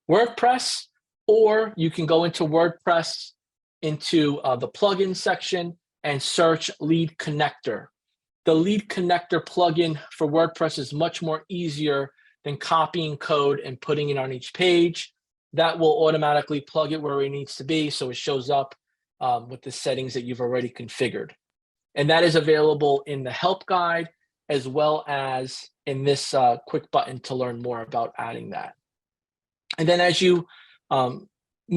WordPress, or you can go into WordPress into the plugin section and search lead connector. The lead connector plugin for WordPress is much more easier than copying code and putting it on each page. That will automatically plug it where it needs to be, so it shows up with the settings that you've already configured. And that is available in the help guide, as well as in this quick button to learn more about adding that. And then as you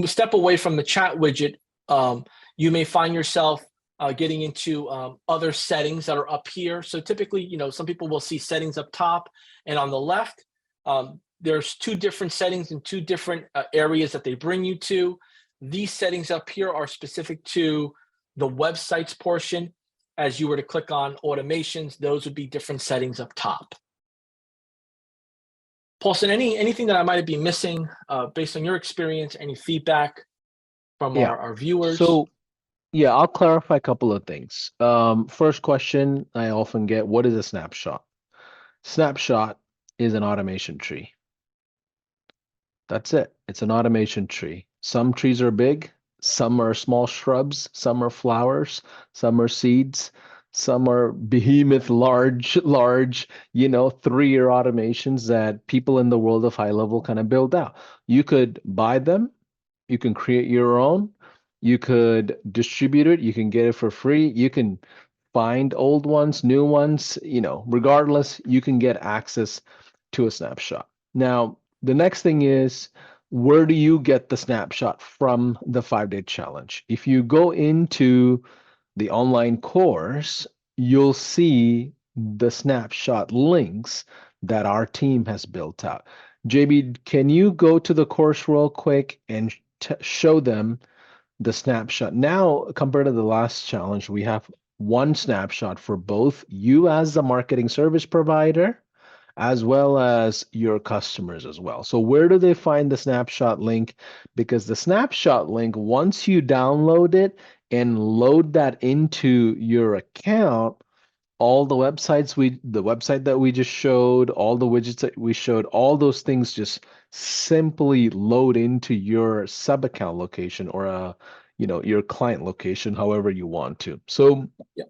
step away from the chat widget, you may find yourself getting into other settings that are up here. So typically, some people will see settings up top and on the left. There's two different settings in two different areas that they bring you to. These settings up here are specific to the websites portion. As you were to click on automations, those would be different settings up top. Paulson, anything that I might be missing based on your experience, any feedback from our viewers? So, yeah, I'll clarify a couple of things. First question I often get, what is a snapshot? Snapshot is an automation tree. That's it. It's an automation tree. Some trees are big, some are small shrubs, some are flowers, some are seeds, some are behemoth, large, 3-year automations that people in the world of HighLevel kind of build out. You could buy them, you can create your own, you could distribute it, you can get it for free, you can find old ones, new ones, regardless, you can get access to a snapshot. Now, the next thing is where do you get the snapshot from the 5-day challenge? If you go into the online course, you'll see the snapshot links that our team has built out. JB, can you go to the course real quick and show them the snapshot? Now, compared to the last challenge, we have one snapshot for both you as the marketing service provider as well as your customers as well. So where do they find the snapshot link? Because the snapshot link, once you download it and load that into your account, all the website that we just showed, all the widgets that we showed, all those things just simply load into your sub account location or your client location, however you want to. So Yep.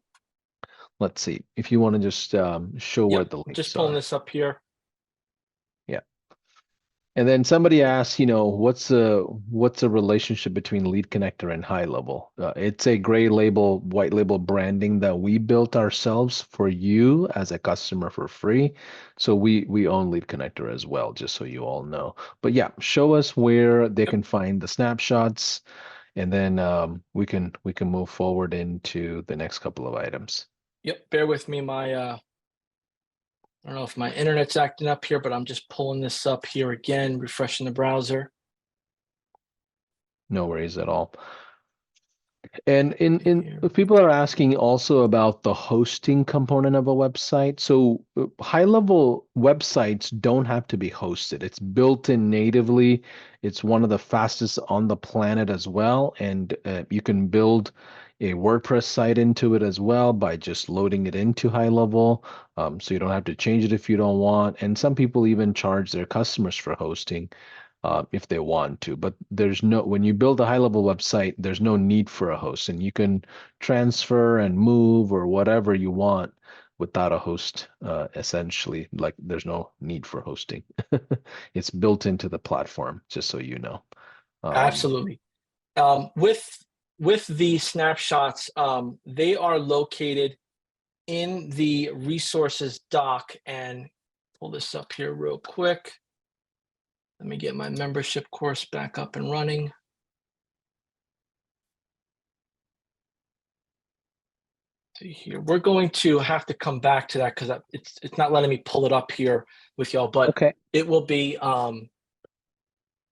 let's see if you want to just show where Yep. the links Just pulling are. this up here. Yeah. And then somebody asked, what's the relationship between Lead Connector and HighLevel? It's a gray label, white label branding that we built ourselves for you as a customer for free. So we own Lead Connector as well, just so you all know. But yeah, show us where they Yep. can find the snapshots, and then we can move forward into the next couple of items. Yep. Bear with me. I don't know if my internet's acting up here, but I'm just pulling this up here again, refreshing the browser. No worries at all. And Here. people are asking also about the hosting component of a website. So high-level websites don't have to be hosted. It's built in natively. It's one of the fastest on the planet as well. And you can build a WordPress site into it as well by just loading it into high-level. So you don't have to change it if you don't want. And some people even charge their customers for hosting if they want to. But when you build a high-level website, there's no need for a host, and you can transfer and move or whatever you want without a host, essentially. Like there's no need for hosting. It's built into the platform, just so you know. Absolutely. With the snapshots, they are located in the resources doc, and pull this up here real quick. Let me get my membership course back up and running. See here, we're going to have to come back to that because it's not letting me pull it up here with y'all, but Okay. it will be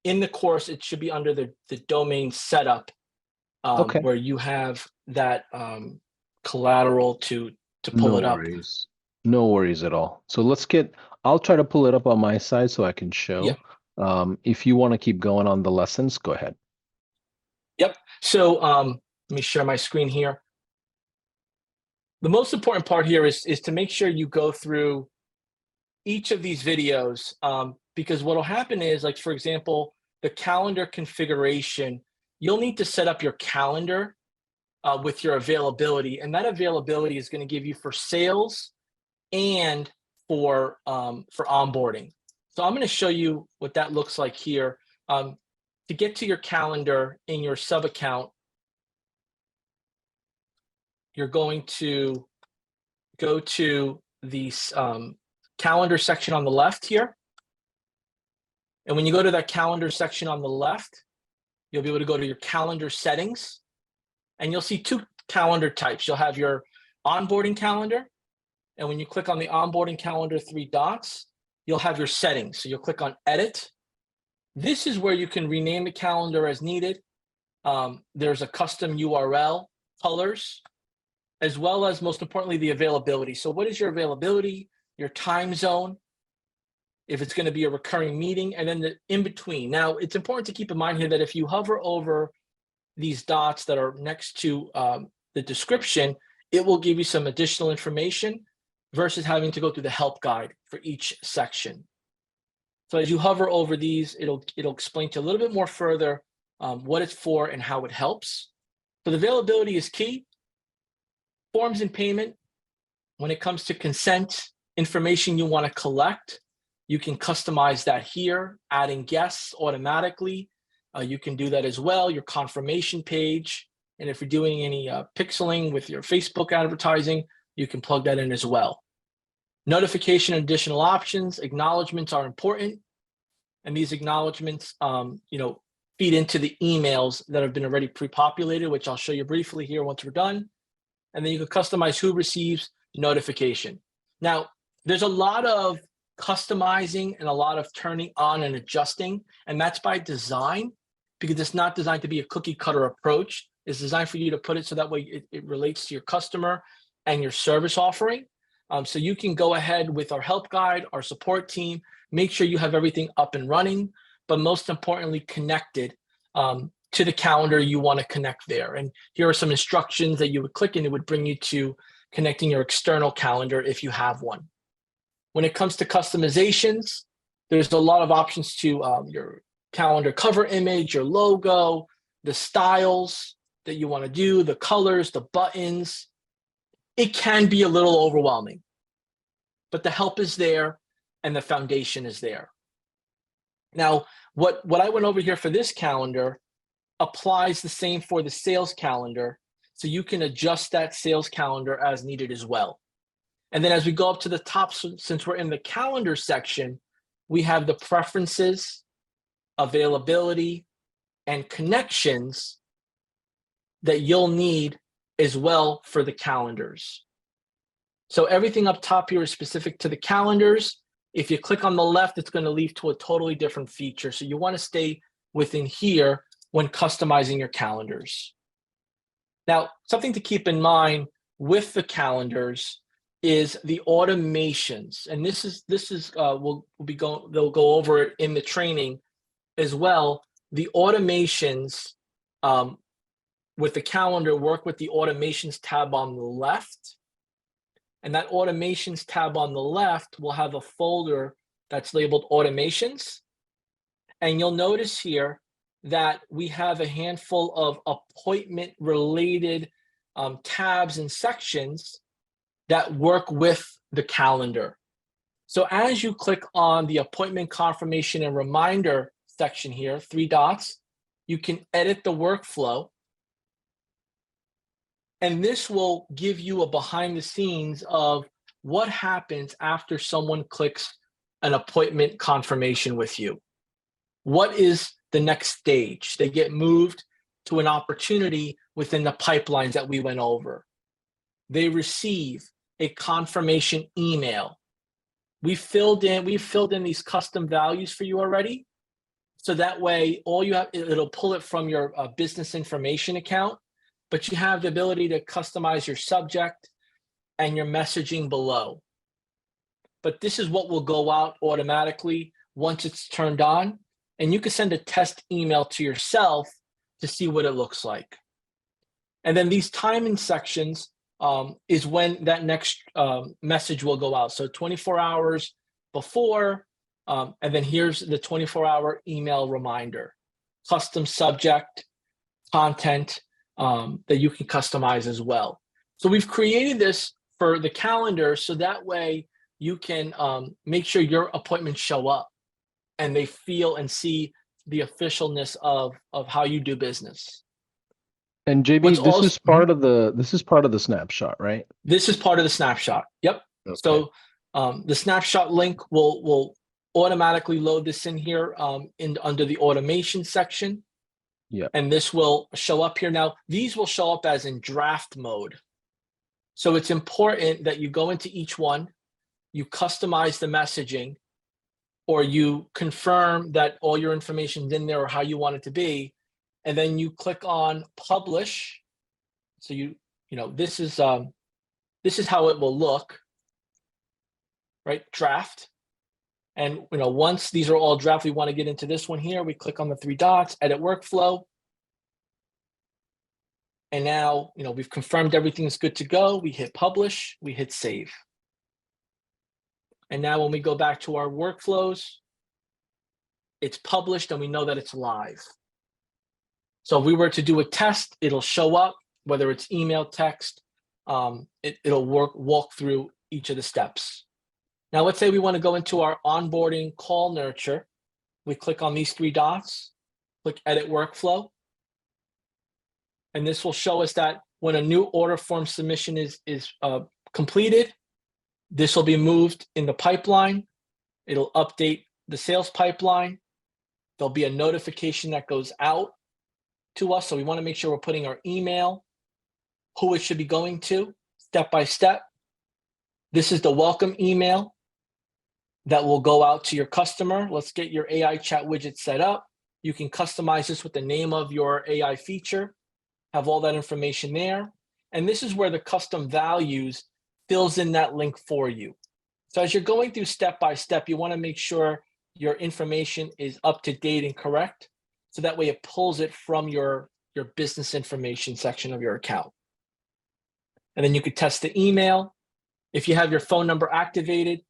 in the course. It should be under the domain setup, Okay. where you have that collateral to pull No it up. worries. No worries at all. So I'll try to pull it up on my side so I can Yeah. show. If you want to keep going on the lessons, go ahead. Yep. So let me share my screen here. The most important part here is to make sure you go through each of these videos, because what will happen is, like, for example, the calendar configuration, you'll need to set up your calendar with your availability, and that availability is going to give you for sales and for onboarding. So I'm going to show you what that looks like here. To get to your calendar in your sub account, you're going to go to the calendar section on the left here. And when you go to that calendar section on the left, you'll be able to go to your calendar settings, and you'll see two calendar types. You'll have your onboarding calendar, and when you click on the onboarding calendar 3 dots, you'll have your settings. So you'll click on edit. This is where you can rename the calendar as needed. There's a custom URL, colors, as well as, most importantly, the availability. So what is your availability, your time zone, if it's going to be a recurring meeting, and then the in between. Now, it's important to keep in mind here that if you hover over these dots that are next to the description, it will give you some additional information versus having to go through the help guide for each section. So as you hover over these, it'll explain to you a little bit more further what it's for and how it helps. So the availability is key. Forms and payment, when it comes to consent, information you want to collect, you can customize that here, adding guests automatically. You can do that as well, your confirmation page. And if you're doing any pixeling with your Facebook advertising, you can plug that in as well. Notification and additional options, acknowledgements are important. And these acknowledgements, feed into the emails that have been already pre-populated, which I'll show you briefly here once we're done. And then you can customize who receives notification. Now, there's a lot of customizing and a lot of turning on and adjusting, and that's by design, because it's not designed to be a cookie cutter approach. It's designed for you to put it so that way it relates to your customer and your service offering. So you can go ahead with our help guide, our support team, make sure you have everything up and running, but most importantly, connected to the calendar you want to connect there. And here are some instructions that you would click and it would bring you to connecting your external calendar if you have one. When it comes to customizations, there's a lot of options to your calendar cover image, your logo, the styles that you want to do, the colors, the buttons. It can be a little overwhelming, but the help is there and the foundation is there. Now, what I went over here for this calendar applies the same for the sales calendar, so you can adjust that sales calendar as needed as well. And then as we go up to the top, since we're in the calendar section, we have the preferences, availability, and connections that you'll need as well for the calendars. So everything up top here is specific to the calendars. If you click on the left, it's going to lead to a totally different feature. So you want to stay within here when customizing your calendars. Now, something to keep in mind with the calendars is the automations. And they'll go over it in the training as well. The automations with the calendar work with the automations tab on the left. And that automations tab on the left will have a folder that's labeled automations. And you'll notice here that we have a handful of appointment related tabs and sections that work with the calendar. So as you click on the appointment confirmation and reminder section here, 3 dots, you can edit the workflow. And this will give you a behind the scenes of what happens after someone clicks an appointment confirmation with you. What is the next stage? They get moved to an opportunity within the pipelines that we went over. They receive a confirmation email. We've filled in these custom values for you already. So that way, all you have, it'll pull it from your business information account, but you have the ability to customize your subject and your messaging below. But this is what will go out automatically once it's turned on. And you can send a test email to yourself to see what it looks like. And then these timing sections is when that next message will go out. So 24 hours before, and then here's the 24-hour email reminder, custom subject, content that you can customize as well. So we've created this for the calendar so that way you can make sure your appointments show up and they feel and see the officialness of how you do business. And JB, this is part of the snapshot, right? This is part of the snapshot. Yep. Okay. So the snapshot link will automatically load this in here under the automation section. Yeah. And this will show up here. Now, these will show up as in draft mode. So it's important that you go into each one, you customize the messaging, or you confirm that all your information is in there or how you want it to be, and then you click on publish. So this is how it will look, right? Draft. And once these are all draft, we want to get into this one here. We click on the 3 dots, edit workflow. And now, we've confirmed everything's good to go. We hit publish, we hit save. And now when we go back to our workflows, it's published and we know that it's live. So if we were to do a test, it'll show up, whether it's email, text, it'll walk through each of the steps. Now, let's say we want to go into our onboarding call nurture. We click on these 3 dots, click edit workflow. And this will show us that when a new order form submission is completed, this will be moved in the pipeline. It'll update the sales pipeline. There'll be a notification that goes out to us. So we want to make sure we're putting our email, who it should be going to, step by step. This is the welcome email that will go out to your customer. Let's get your AI chat widget set up. You can customize this with the name of your AI feature, have all that information there. And this is where the custom values fills in that link for you. So as you're going through step by step, you want to make sure your information is up to date and correct. So that way it pulls it from your business information section of your account. And then you could test the email. If you have your phone number activated,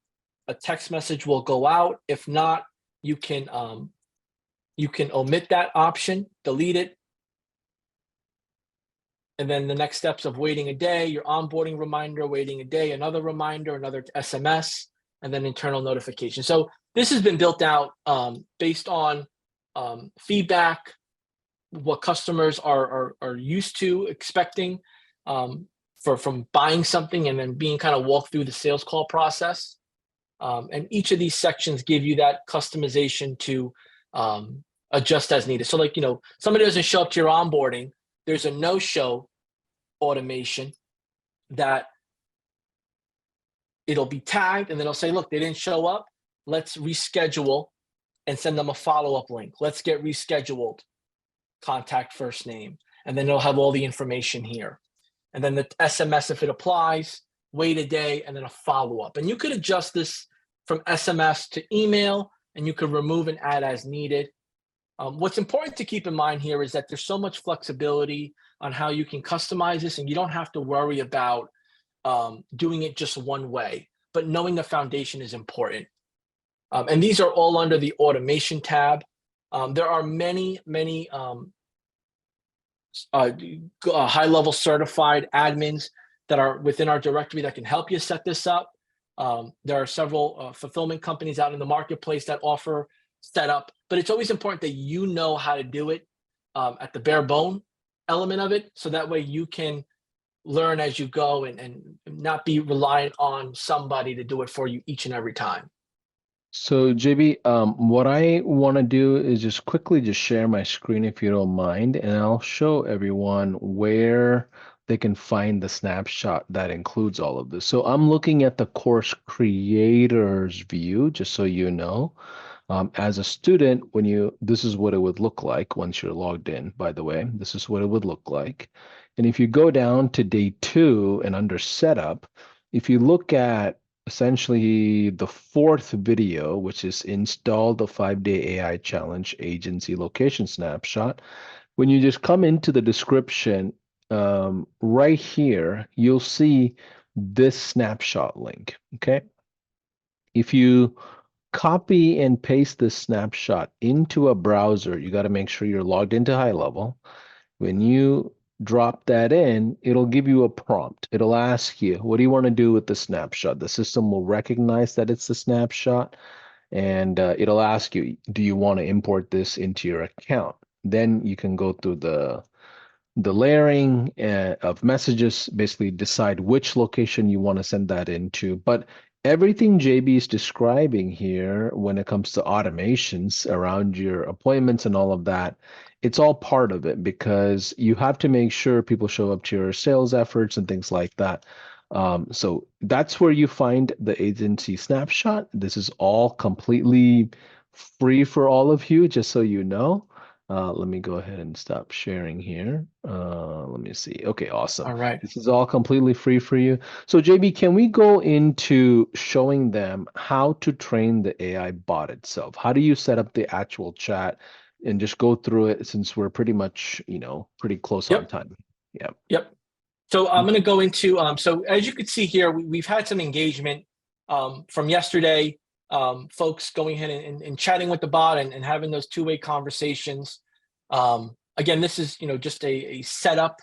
a text message will go out. If not, you can omit that option, delete it. And then the next steps of waiting a day, your onboarding reminder, waiting a day, another reminder, another SMS, and then internal notification. So this has been built out based on feedback, what customers are used to expecting from buying something, and then being kind of walked through the sales call process. And each of these sections give you that customization to adjust as needed. So like, somebody doesn't show up to your onboarding, there's a no-show automation that it'll be tagged, and then it'll say, look, they didn't show up. Let's reschedule and send them a follow-up link. Let's get rescheduled. Contact first name. And then it'll have all the information here. And then the SMS, if it applies, wait a day, and then a follow-up. And you could adjust this from SMS to email, and you could remove and add as needed. What's important to keep in mind here is that there's so much flexibility on how you can customize this, and you don't have to worry about doing it just one way, but knowing the foundation is important. And these are all under the automation tab. There are many high-level certified admins that are within our directory that can help you set this up. There are several fulfillment companies out in the marketplace that offer setup, but it's always important that you know how to do it at the bare bone element of it, so that way you can learn as you go and not be reliant on somebody to do it for you each and every time. So JB, what I want to do is just quickly just share my screen if you don't mind, and I'll show everyone where they can find the snapshot that includes all of this. So I'm looking at the course creators view, just so you know. As a student, this is what it would look like once you're logged in, by the way. This is what it would look like. And if you go down to day 2 and under setup, if you look at essentially the 4th video, which is install the 5-day AI challenge agency location snapshot, when you just come into the description, right here, you'll see this snapshot link, okay? If you copy and paste this snapshot into a browser, you got to make sure you're logged into HighLevel. When you drop that in, it'll give you a prompt. It'll ask you, what do you want to do with the snapshot? The system will recognize that it's a snapshot, and it'll ask you, do you want to import this into your account? Then you can go through the layering of messages, basically decide which location you want to send that into. But everything JB is describing here when it comes to automations around your appointments and all of that, it's all part of it, because you have to make sure people show up to your sales efforts and things like that. So that's where you find the agency snapshot. This is all completely free for all of you, just so you know. Let me go ahead and stop sharing here. Let me see. Okay, awesome. All right. This is all completely free for you. So JB, can we go into showing them how to train the AI bot itself? How do you set up the actual chat, and just go through it, since we're pretty much, pretty close on Yep. time. Yeah. Yep. So I'm going to go into, so as you can see here, we've had some engagement from yesterday, folks going ahead and chatting with the bot and having those two-way conversations. Again, this is, just a setup,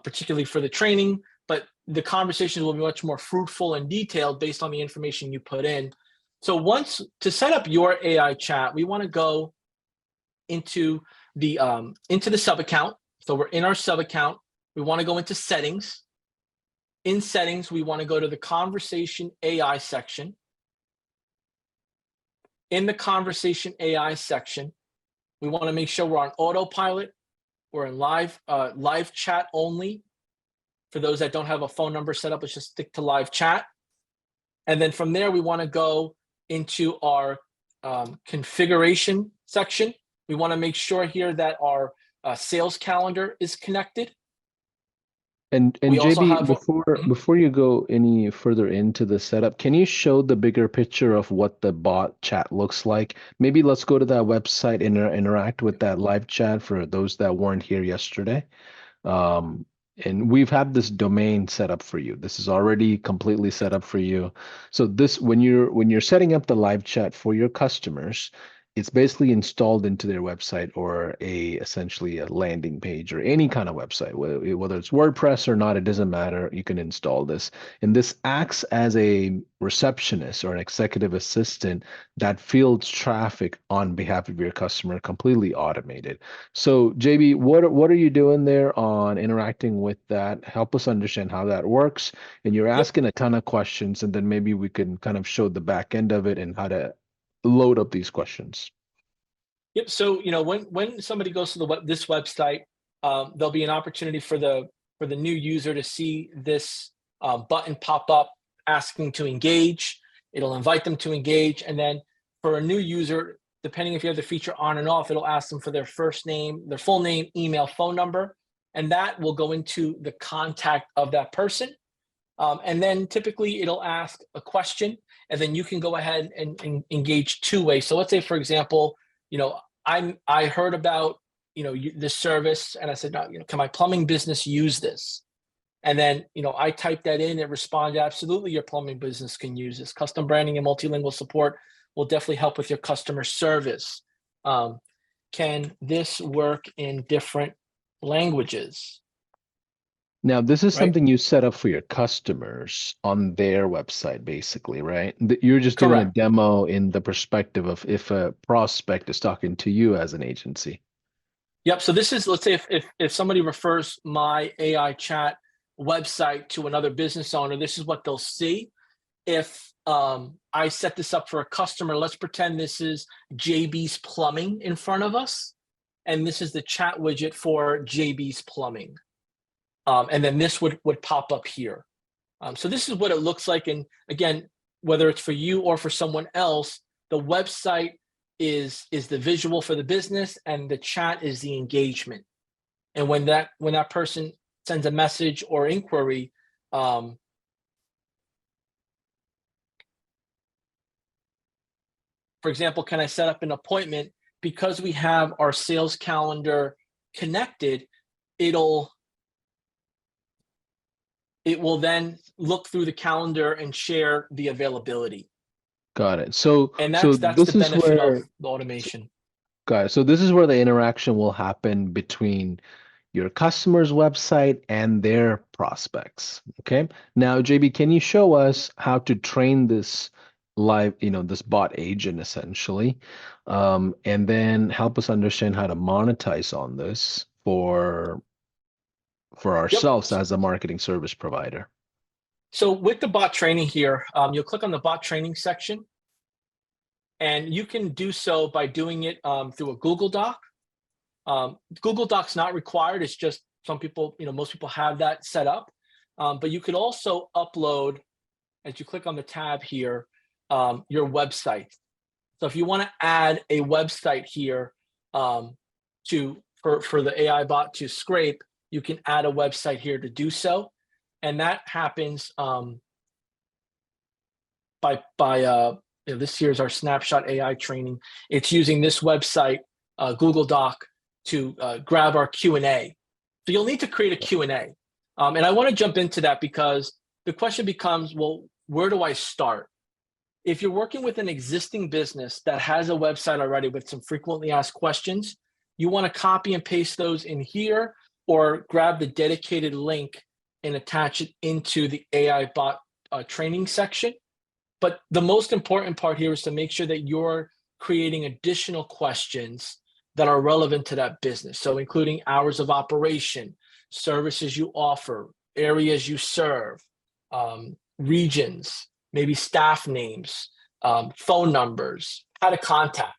particularly for the training, but the conversations will be much more fruitful and detailed based on the information you put in. So to set up your AI chat, we want to go into the sub account. So we're in our sub account. We want to go into settings. In settings, we want to go to the conversation AI section. In the conversation AI section, We want to make sure we're on autopilot. We're in live chat only. For those that don't have a phone number set up, let's just stick to live chat. And then from there, we want to go into our configuration section. We want to make sure here that our sales calendar is connected. And We also JB, have before you go any further into the setup, can you show the bigger picture of what the bot chat looks like? Maybe let's go to that website and interact with that live chat for those that weren't here yesterday. Um, and we've had this domain set up for you. This is already completely set up for you. So this, when you're setting up the live chat for your customers, it's basically installed into their website or essentially a landing page or any kind of website, whether it's WordPress or not, it doesn't matter. You can install this. And this acts as a receptionist or an executive assistant that fields traffic on behalf of your customer, completely automated. So JB, what are you doing there on interacting with that? Help us understand how that works. And you're Yep. asking a ton of questions, and then maybe we can kind of show the back end of it and how to load up these questions. Yep. So when somebody goes to this website, there'll be an opportunity for the new user to see this button pop up asking to engage. It'll invite them to engage, and then for a new user, depending if you have the feature on and off, it'll ask them for their first name, their full name, email, phone number, and that will go into the contact of that person. And then typically it'll ask a question, and then you can go ahead and engage two-way. So let's say, for example, I heard about this service, and I said, can my plumbing business use this? And then I typed that in, it responded, absolutely, your plumbing business can use this. Custom branding and multilingual support will definitely help with your customer service. Can this work in different languages? Now, this is Right? something you set up for your customers on their website, basically, right? You're just doing a Correct. demo in the perspective of if a prospect is talking to you as an agency. Yep. So this is, let's say if somebody refers my AI chat website to another business owner, this is what they'll see. If I set this up for a customer, let's pretend this is JB's Plumbing in front of us, and this is the chat widget for JB's Plumbing. And then this would pop up here. So this is what it looks like. And again, whether it's for you or for someone else, the website is the visual for the business, and the chat is the engagement. And when that person sends a message or inquiry, for example, can I set up an appointment? Because we have our sales calendar connected, it will then look through the calendar and share the availability. Got it. So, And so that's the this is benefit of where, the automation. got it. So this is where the interaction will happen between your customer's website and their prospects. Okay. Now, JB, can you show us how to train this this bot agent essentially, and then help us understand how to monetize on this for Yep. ourselves as a marketing service provider. So with the bot training here, you'll click on the bot training section, and you can do so by doing it through a Google Doc. Google Doc's not required. It's just some people, most people have that set up. But you could also upload, as you click on the tab here, your website. So if you want to add a website here for the AI bot to scrape, you can add a website here to do so, and that happens by this here's our Snapshot AI training. It's using this website, Google Doc, to grab our Q&A. So you'll need to create a Q&A. And I want to jump into that because the question becomes, well, where do I start? If you're working with an existing business that has a website already with some frequently asked questions, you want to copy and paste those in here, or grab the dedicated link and attach it into the AI bot training section. But the most important part here is to make sure that you're creating additional questions that are relevant to that business. So including hours of operation, services you offer, areas you serve, regions, maybe staff names, phone numbers, how to contact.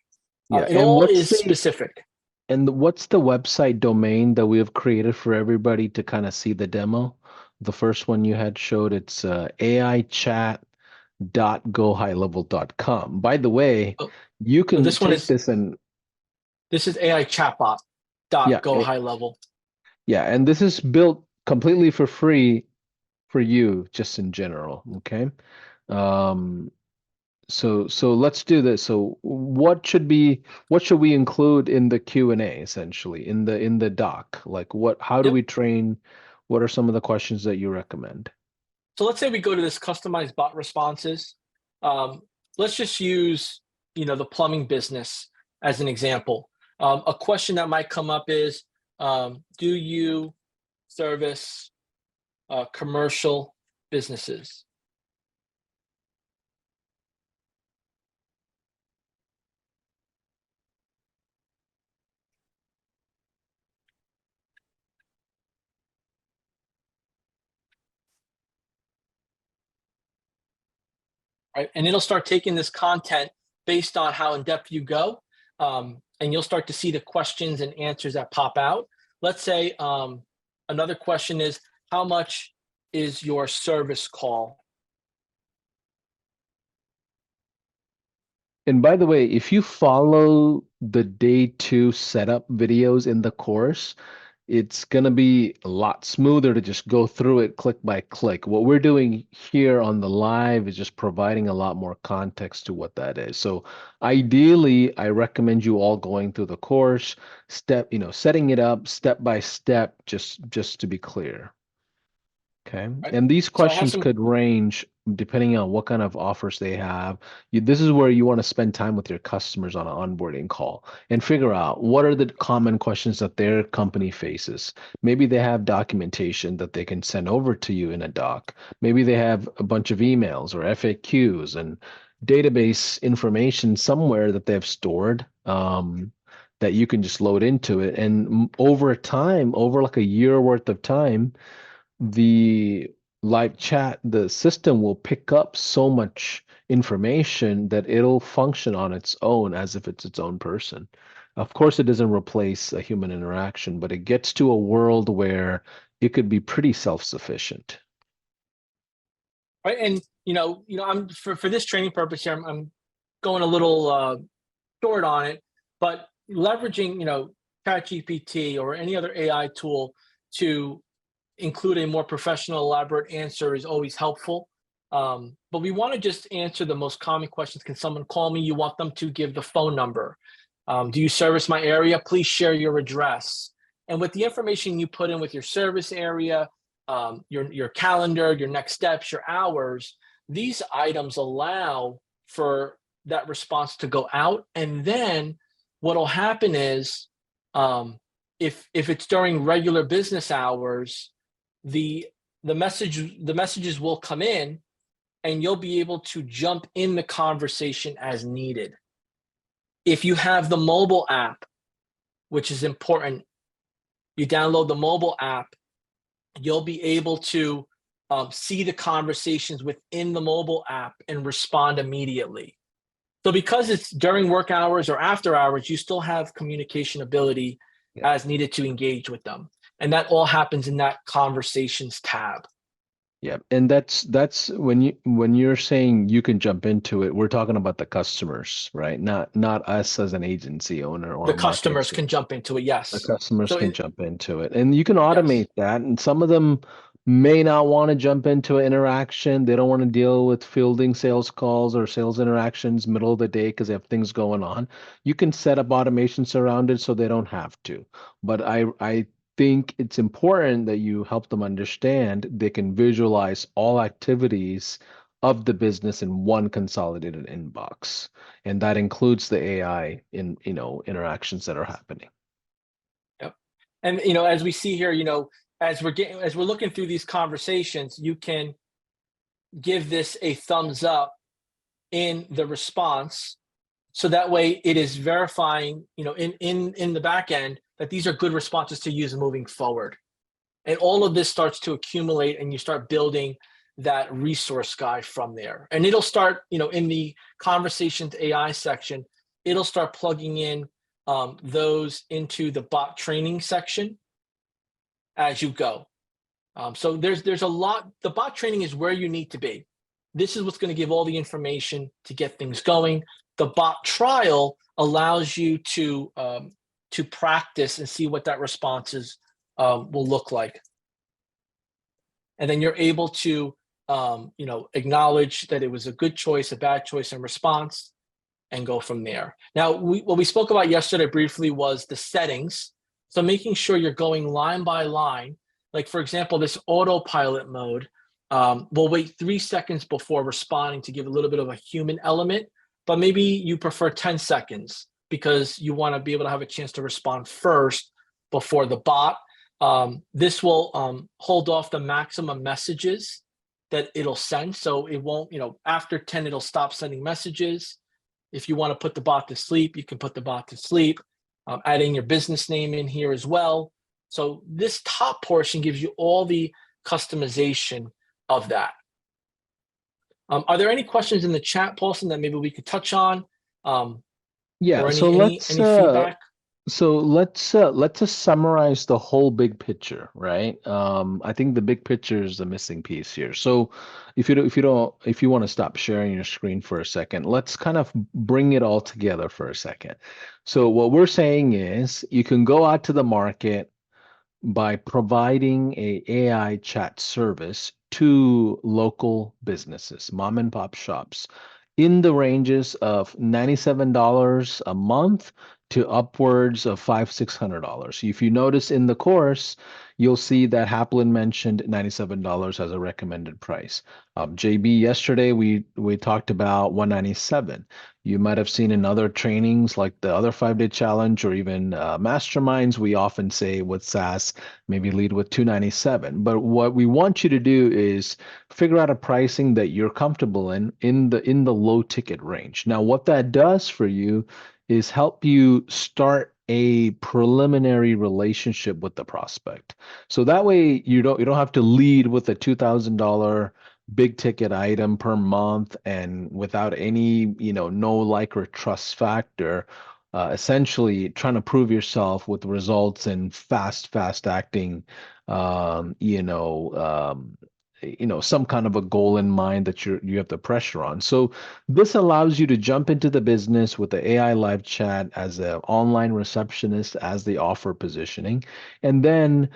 Yeah, It and all what's is the specific. And what's the website domain that we have created for everybody to kind of see the demo? The first one you had showed it's aichat.gohighlevel.com. By the way, Oh, you so can this one take is this and this is AI chatbot yeah, dot go high level. yeah, and this is built completely for free for you just in general, okay? Um, so let's do this. So what should we include in the Q&A essentially in the doc? Like how do Yep. we train? What are some of the questions that you recommend? So let's say we go to this customized bot responses. Um, let's just use, the plumbing business as an example. A question that might come up is, do you service commercial businesses? Right? And it'll start taking this content based on how in depth you go. And you'll start to see the questions and answers that pop out. Let's say another question is, how much is your service call? And by the way, if you follow the day 2 setup videos in the course, it's going to be a lot smoother to just go through it click by click. What we're doing here on the live is just providing a lot more context to what that is. So ideally, I recommend you all going through the course, setting it up step by step, just to be clear. Okay. Right? And these So I have questions some could range depending on what kind of offers they have. This is where you want to spend time with your customers on an onboarding call and figure out what are the common questions that their company faces. Maybe they have documentation that they can send over to you in a doc. Maybe they have a bunch of emails or FAQs and database information somewhere that they've stored. That you can just load into it. And over time, over like a year worth of time, the live chat, the system will pick up so much information that it'll function on its own as if it's its own person. Of course, it doesn't replace a human interaction, but it gets to a world where it could be pretty self-sufficient. right, and I'm for this training purpose here. I'm going a little short on it, but leveraging ChatGPT or any other AI tool to include a more professional, elaborate answer is always helpful. But we want to just answer the most common questions. Can someone call me? You want them to give the phone number. Do you service my area? Please share your address. And with the information you put in with your service area, your calendar, your next steps, your hours, these items allow for that response to go out. And then what'll happen is, if it's during regular business hours, the the messages will come in, and you'll be able to jump in the conversation as needed. If you have the mobile app, which is important, you download the mobile app, you'll be able to see the conversations within the mobile app and respond immediately. So because it's during work hours or after hours, you still have communication ability Yeah. as needed to engage with them. And that all happens in that conversations tab. Yeah, and that's when you're saying you can jump into it, we're talking about the customers, right? Not us as an agency owner or The a marketing customers team. can jump into it, The yes. customers So can in jump into it, and you can yes. automate that. And some of them may not want to jump into an interaction. They don't want to deal with fielding sales calls or sales interactions middle of the day because they have things going on. You can set up automations around it so they don't have to. But I think it's important that you help them understand they can visualize all activities of the business in one consolidated inbox, and that includes the AI in interactions that are happening. Yep. And as we see here, as we're looking through these conversations, you can give this a thumbs up in the response, so that way it is verifying, in the back end, that these are good responses to use moving forward. And all of this starts to accumulate, and you start building that resource guide from there. And it'll start, in the conversations AI section, it'll start plugging in those into the bot training section as you go. So there's a lot. The bot training is where you need to be. This is what's going to give all the information to get things going. The bot trial allows you to practice and see what that responses will look like, and then you're able to acknowledge that it was a good choice, a bad choice in response, and go from there. Now, what we spoke about yesterday briefly was the settings. So making sure you're going line by line. Like, for example, this autopilot mode will wait 3 seconds before responding to give a little bit of a human element, but maybe you prefer 10 seconds because you want to be able to have a chance to respond first before the bot. This will hold off the maximum messages that it'll send. So it won't, after 10, it'll stop sending messages. If you want to put the bot to sleep, you can put the bot to sleep, adding your business name in here as well. So this top portion gives you all the customization of that. Are there any questions in the chat, Paulson, that maybe we could touch on? Yeah, Or so any feedback? let's just summarize the whole big picture, right? I think the big picture is the missing piece here. So if you want to stop sharing your screen for a second, let's kind of bring it all together for a second. So what we're saying is you can go out to the market by providing a AI chat service to local businesses, mom and pop shops, in the ranges of $97 a month to upwards of $600. If you notice in the course, you'll see that Haplin mentioned $97 as a recommended price. JB, yesterday we talked about 197. You might have seen in other trainings like the other 5-day challenge or even masterminds, we often say with SaaS, maybe lead with 297. But what we want you to do is figure out a pricing that you're comfortable in the low ticket range. Now, what that does for you is help you start a preliminary relationship with the prospect. So that way you don't have to lead with a $2,000 big ticket item per month and without any, no like or trust factor, essentially trying to prove yourself with results and fast acting, um, you know, um, some kind of a goal in mind that you have the pressure on. So this allows you to jump into the business with the AI live chat as an online receptionist as the offer positioning. And then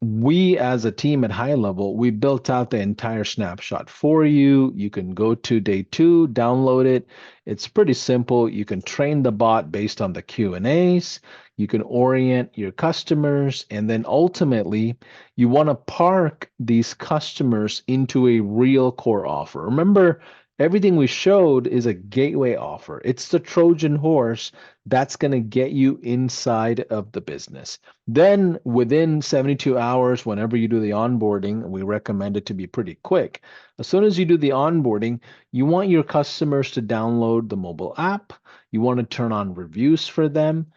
we as a team at HighLevel, we built out the entire snapshot for you. You can go to day 2, download it. It's pretty simple. You can train the bot based on the Q&As. You can orient your customers, and then ultimately you want to park these customers into a real core offer. Remember, everything we showed is a gateway offer. It's the Trojan horse that's going to get you inside of the business. Then within 72 hours, whenever you do the onboarding, we recommend it to be pretty quick. As soon as you do the onboarding, you want your customers to download the mobile app. You want to turn on reviews for them.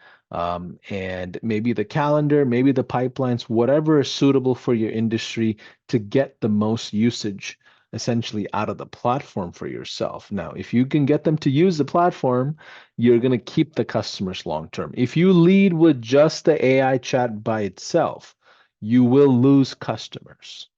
And maybe the calendar, maybe the pipelines, whatever is suitable for your industry to get the most usage essentially out of the platform for yourself. Now, if you can get them to use the platform, you're going to keep the customers long term. If you lead with just the AI chat by itself, you will lose customers.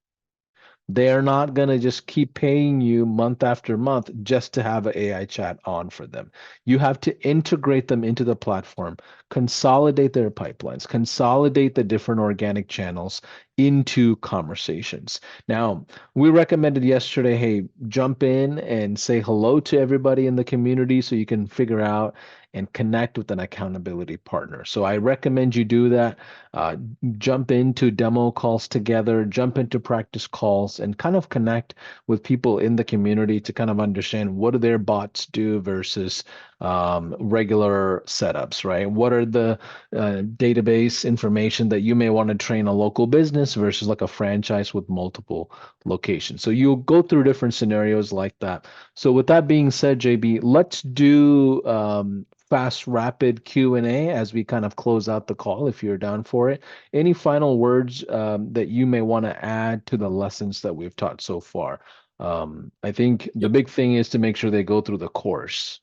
They're not going to just keep paying you month after month just to have an AI chat on for them. You have to integrate them into the platform, consolidate their pipelines, consolidate the different organic channels into conversations. Now, we recommended yesterday, hey, jump in and say hello to everybody in the community so you can figure out and connect with an accountability partner. So I recommend you do that. Uh, Jump into demo calls together, jump into practice calls, and kind of connect with people in the community to kind of understand what do their bots do versus regular setups, right? What are the database information that you may want to train a local business versus like a franchise with multiple locations? So you'll go through different scenarios like that. So with that being said, JB, let's do fast, rapid Q&A as we kind of close out the call, if you're down for it. Any final words that you may want to add to the lessons that we've taught so far? I think the Yep. big thing is to make sure they go through the course.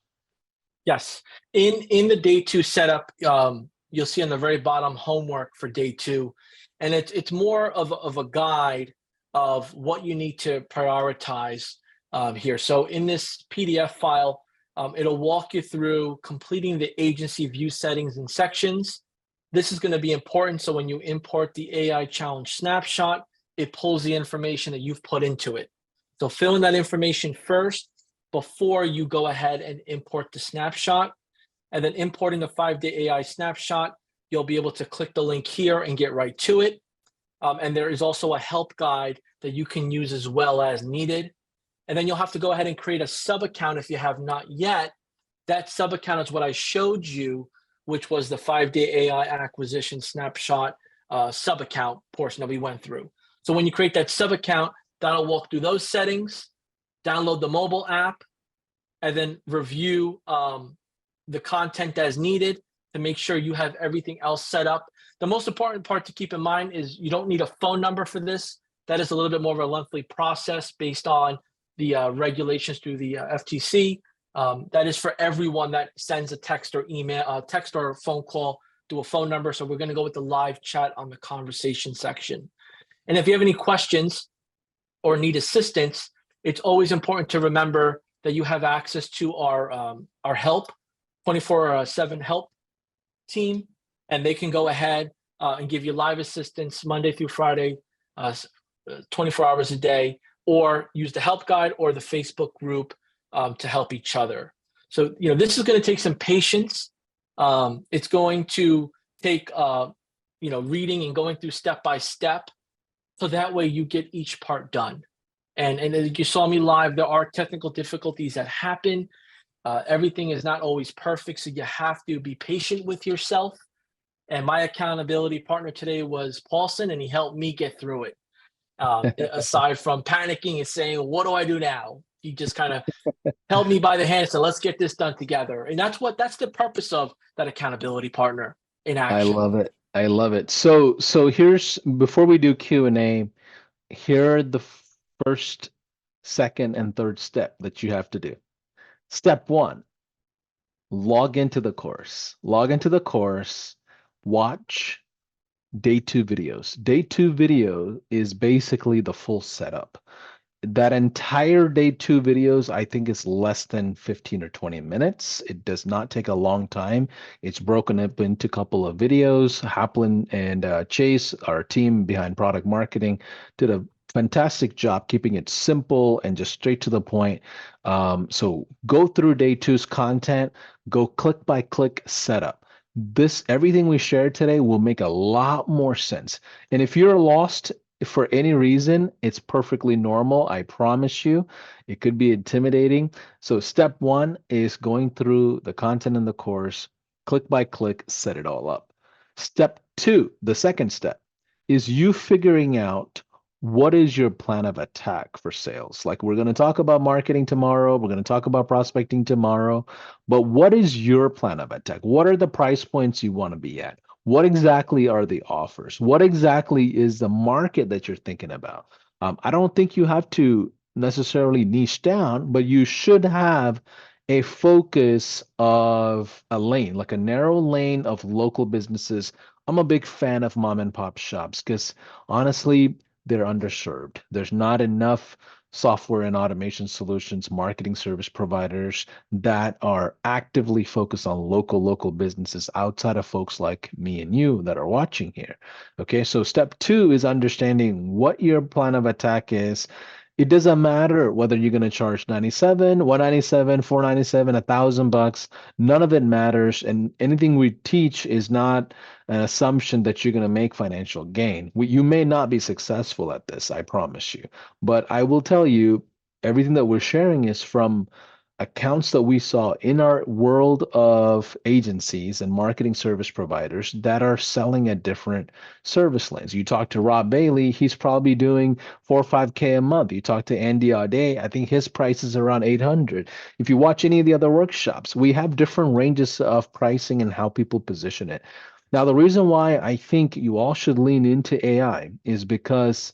Yes. In the day two setup, you'll see on the very bottom homework for day two, and it's more of a guide of what you need to prioritize here. So in this PDF file, it'll walk you through completing the agency view settings and sections. This is going to be important. So when you import the AI challenge snapshot, it pulls the information that you've put into it. So fill in that information first before you go ahead and import the snapshot. And then importing the 5-day AI snapshot, you'll be able to click the link here and get right to it. And there is also a help guide that you can use as well as needed. And then you'll have to go ahead and create a sub account if you have not yet. That sub account is what I showed you, which was the 5-day AI acquisition snapshot sub account portion that we went through. So when you create that sub account, that'll walk through those settings, download the mobile app, and then review the content as needed to make sure you have everything else set up. The most important part to keep in mind is you don't need a phone number for this. That is a little bit more of a lengthy process based on the regulations through the FTC. That is for everyone that sends a text or email, text or phone call to a phone number. So we're going to go with the live chat on the conversation section. And if you have any questions or need assistance, it's always important to remember that you have access to our help 24/7 help team, and they can go ahead and give you live assistance Monday through Friday, 24 hours a day, or use the help guide or the Facebook group to help each other. So, this is going to take some patience. It's going to take, reading and going through step by step. So that way you get each part done. And as you saw me live, there are technical difficulties that happen. Everything is not always perfect, so you have to be patient with yourself. And my accountability partner today was Paulson, and he helped me get through it. Aside from panicking and saying, "What do I do now?" He just kind of held me by the hand and said, "Let's get this done together." And that's the purpose of that accountability partner in I action. love it. I love it. So here's before we do Q&A, here are the first, second, and third step that you have to do. Step one, log into the course. Log into the course, watch day two videos. Day two video is basically the full setup. That entire day two videos, I think, is less than 15 or 20 minutes. It does not take a long time. It's broken up into a couple of videos. Haplin and Chase, our team behind product marketing, did a fantastic job keeping it simple and just straight to the point. So go through day two's content, go click by click setup. Everything we shared today will make a lot more sense. And if you're lost for any reason, it's perfectly normal. I promise you. It could be intimidating. So step one is going through the content in the course, click by click, set it all up. Step two, the second step, is you figuring out what is your plan of attack for sales. Like, we're going to talk about marketing tomorrow, we're going to talk about prospecting tomorrow, but what is your plan of attack? What are the price points you want to be at? What exactly are the offers? What exactly is the market that you're thinking about? I don't think you have to necessarily niche down, but you should have a focus of a lane, like a narrow lane of local businesses. I'm a big fan of mom and pop shops because honestly, they're underserved. There's not enough software and automation solutions, marketing service providers that are actively focused on local businesses outside of folks like me and you that are watching here. Okay, so step two is understanding what your plan of attack is. It doesn't matter whether you're going to charge 97, 197, 497, $1,000. None of it matters. And anything we teach is not an assumption that you're going to make financial gain. You may not be successful at this, I promise you. But I will tell you, everything that we're sharing is from accounts that we saw in our world of agencies and marketing service providers that are selling at different service lanes. You talk to Rob Bailey, he's probably doing 4 or 5K a month. You talk to Andy Audet, I think his price is around 800. If you watch any of the other workshops, we have different ranges of pricing and how people position it. Now, the reason why I think you all should lean into AI is because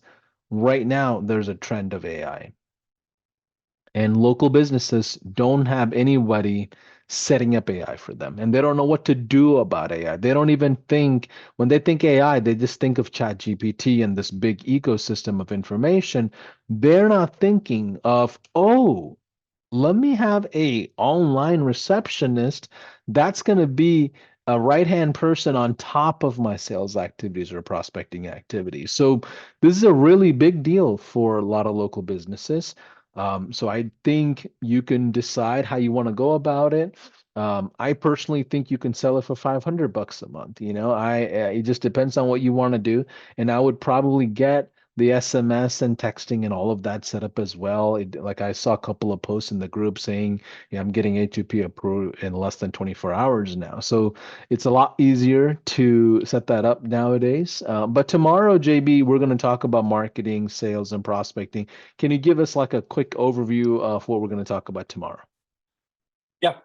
right now there's a trend of AI. And local businesses don't have anybody setting up AI for them, and they don't know what to do about AI. They don't even think, when they think AI, they just think of ChatGPT and this big ecosystem of information. They're not thinking of, oh, let me have a online receptionist that's going to be a right hand person on top of my sales activities or prospecting activities. So this is a really big deal for a lot of local businesses. So I think you can decide how you want to go about it. I personally think you can sell it for $500 a month. It just depends on what you want to do, and I would probably get the SMS and texting and all of that set up as well. Like I saw a couple of posts in the group saying, yeah, I'm getting A2P approved in less than 24 hours now. So it's a lot easier to set that up nowadays. But tomorrow, JB, we're going to talk about marketing, sales, and prospecting. Can you give us like a quick overview of what we're going to talk about tomorrow? Yeah.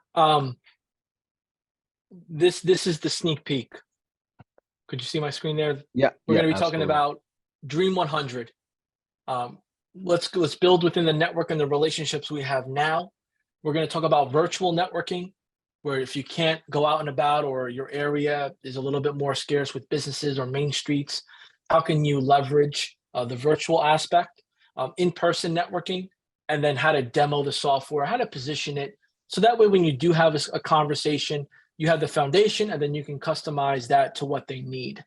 This is the sneak peek. Could you see my screen there? Yeah, We're yeah, going to be talking absolutely. about Dream 100. Let's build within the network and the relationships we have now. We're going to talk about virtual networking, where if you can't go out and about, or your area is a little bit more scarce with businesses or main streets, how can you leverage the virtual aspect, in-person networking, and then how to demo the software, how to position it, so that way when you do have a conversation, you have the foundation, and then you can customize that to what they need.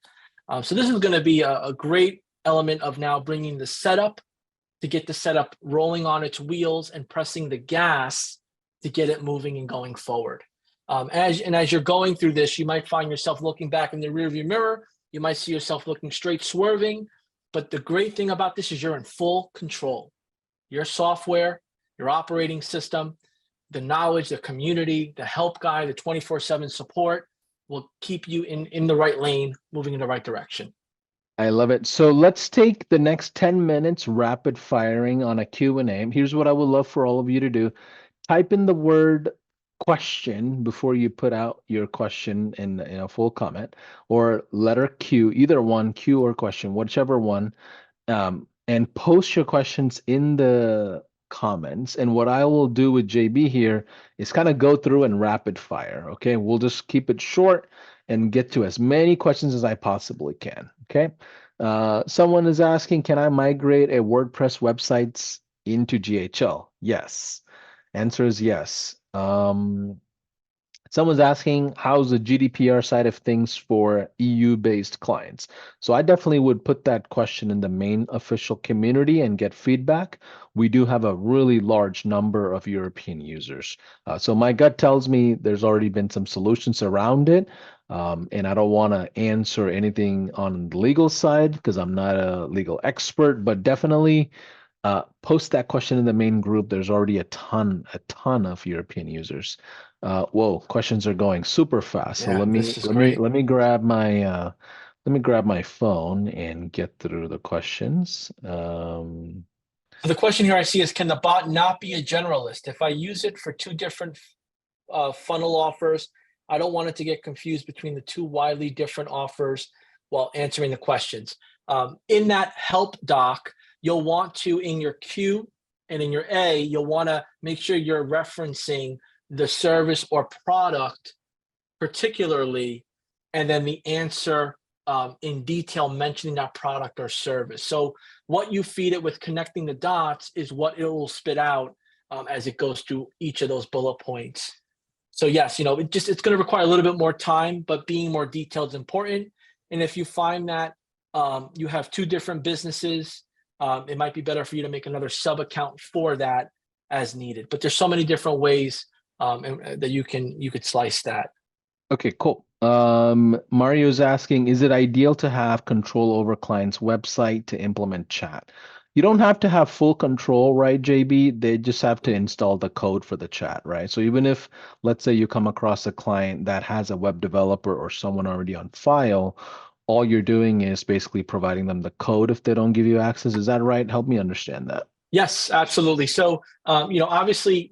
So this is going to be a great element of now bringing the setup to get the setup rolling on its wheels and pressing the gas to get it moving and going forward. As you're going through this, you might find yourself looking back in the rearview mirror. You might see yourself looking straight, swerving. But the great thing about this is you're in full control. Your software, your operating system, the knowledge, the community, the help guide, the 24/7 support will keep you in the right lane, moving in the right direction. I love it. So let's take the next 10 minutes rapid firing on a Q&A. Here's what I would love for all of you to do. Type in the word question before you put out your question in a full comment, or letter Q, either one, Q or question, whichever one, and post your questions in the comments. And what I will do with JB here is kind of go through and rapid fire. Okay, we'll just keep it short and get to as many questions as I possibly can. Okay. Someone is asking, can I migrate a WordPress websites into GHL? Yes. Answer is yes. Someone's asking, how's the GDPR side of things for EU-based clients? So I definitely would put that question in the main official community and get feedback. We do have a really large number of European users. So my gut tells me there's already been some solutions around it. And I don't want to answer anything on the legal side because I'm not a legal expert, but definitely post that question in the main group. There's already a ton of European users. Whoa, questions are going super fast. So Yeah, let me this is let me great. let me grab my phone and get through the questions. So the question here I see is, can the bot not be a generalist? If I use it for two different funnel offers, I don't want it to get confused between the two widely different offers while answering the questions. In that help doc, you'll want to, in your Q and in your A, you'll want to make sure you're referencing the service or product particularly, and then the answer in detail mentioning that product or service. So what you feed it with connecting the dots is what it will spit out as it goes through each of those bullet points. So yes, it's going to require a little bit more time, but being more detailed is important. And if you find that you have two different businesses, it might be better for you to make another sub account for that as needed. But there's so many different ways that you could slice that. Okay, cool. Mario's asking, is it ideal to have control over client's website to implement chat? You don't have to have full control, right, JB? They just have to install the code for the chat, right? So even if, let's say you come across a client that has a web developer or someone already on file, all you're doing is basically providing them the code if they don't give you access. Is that right? Help me understand that. Yes, absolutely. So, obviously,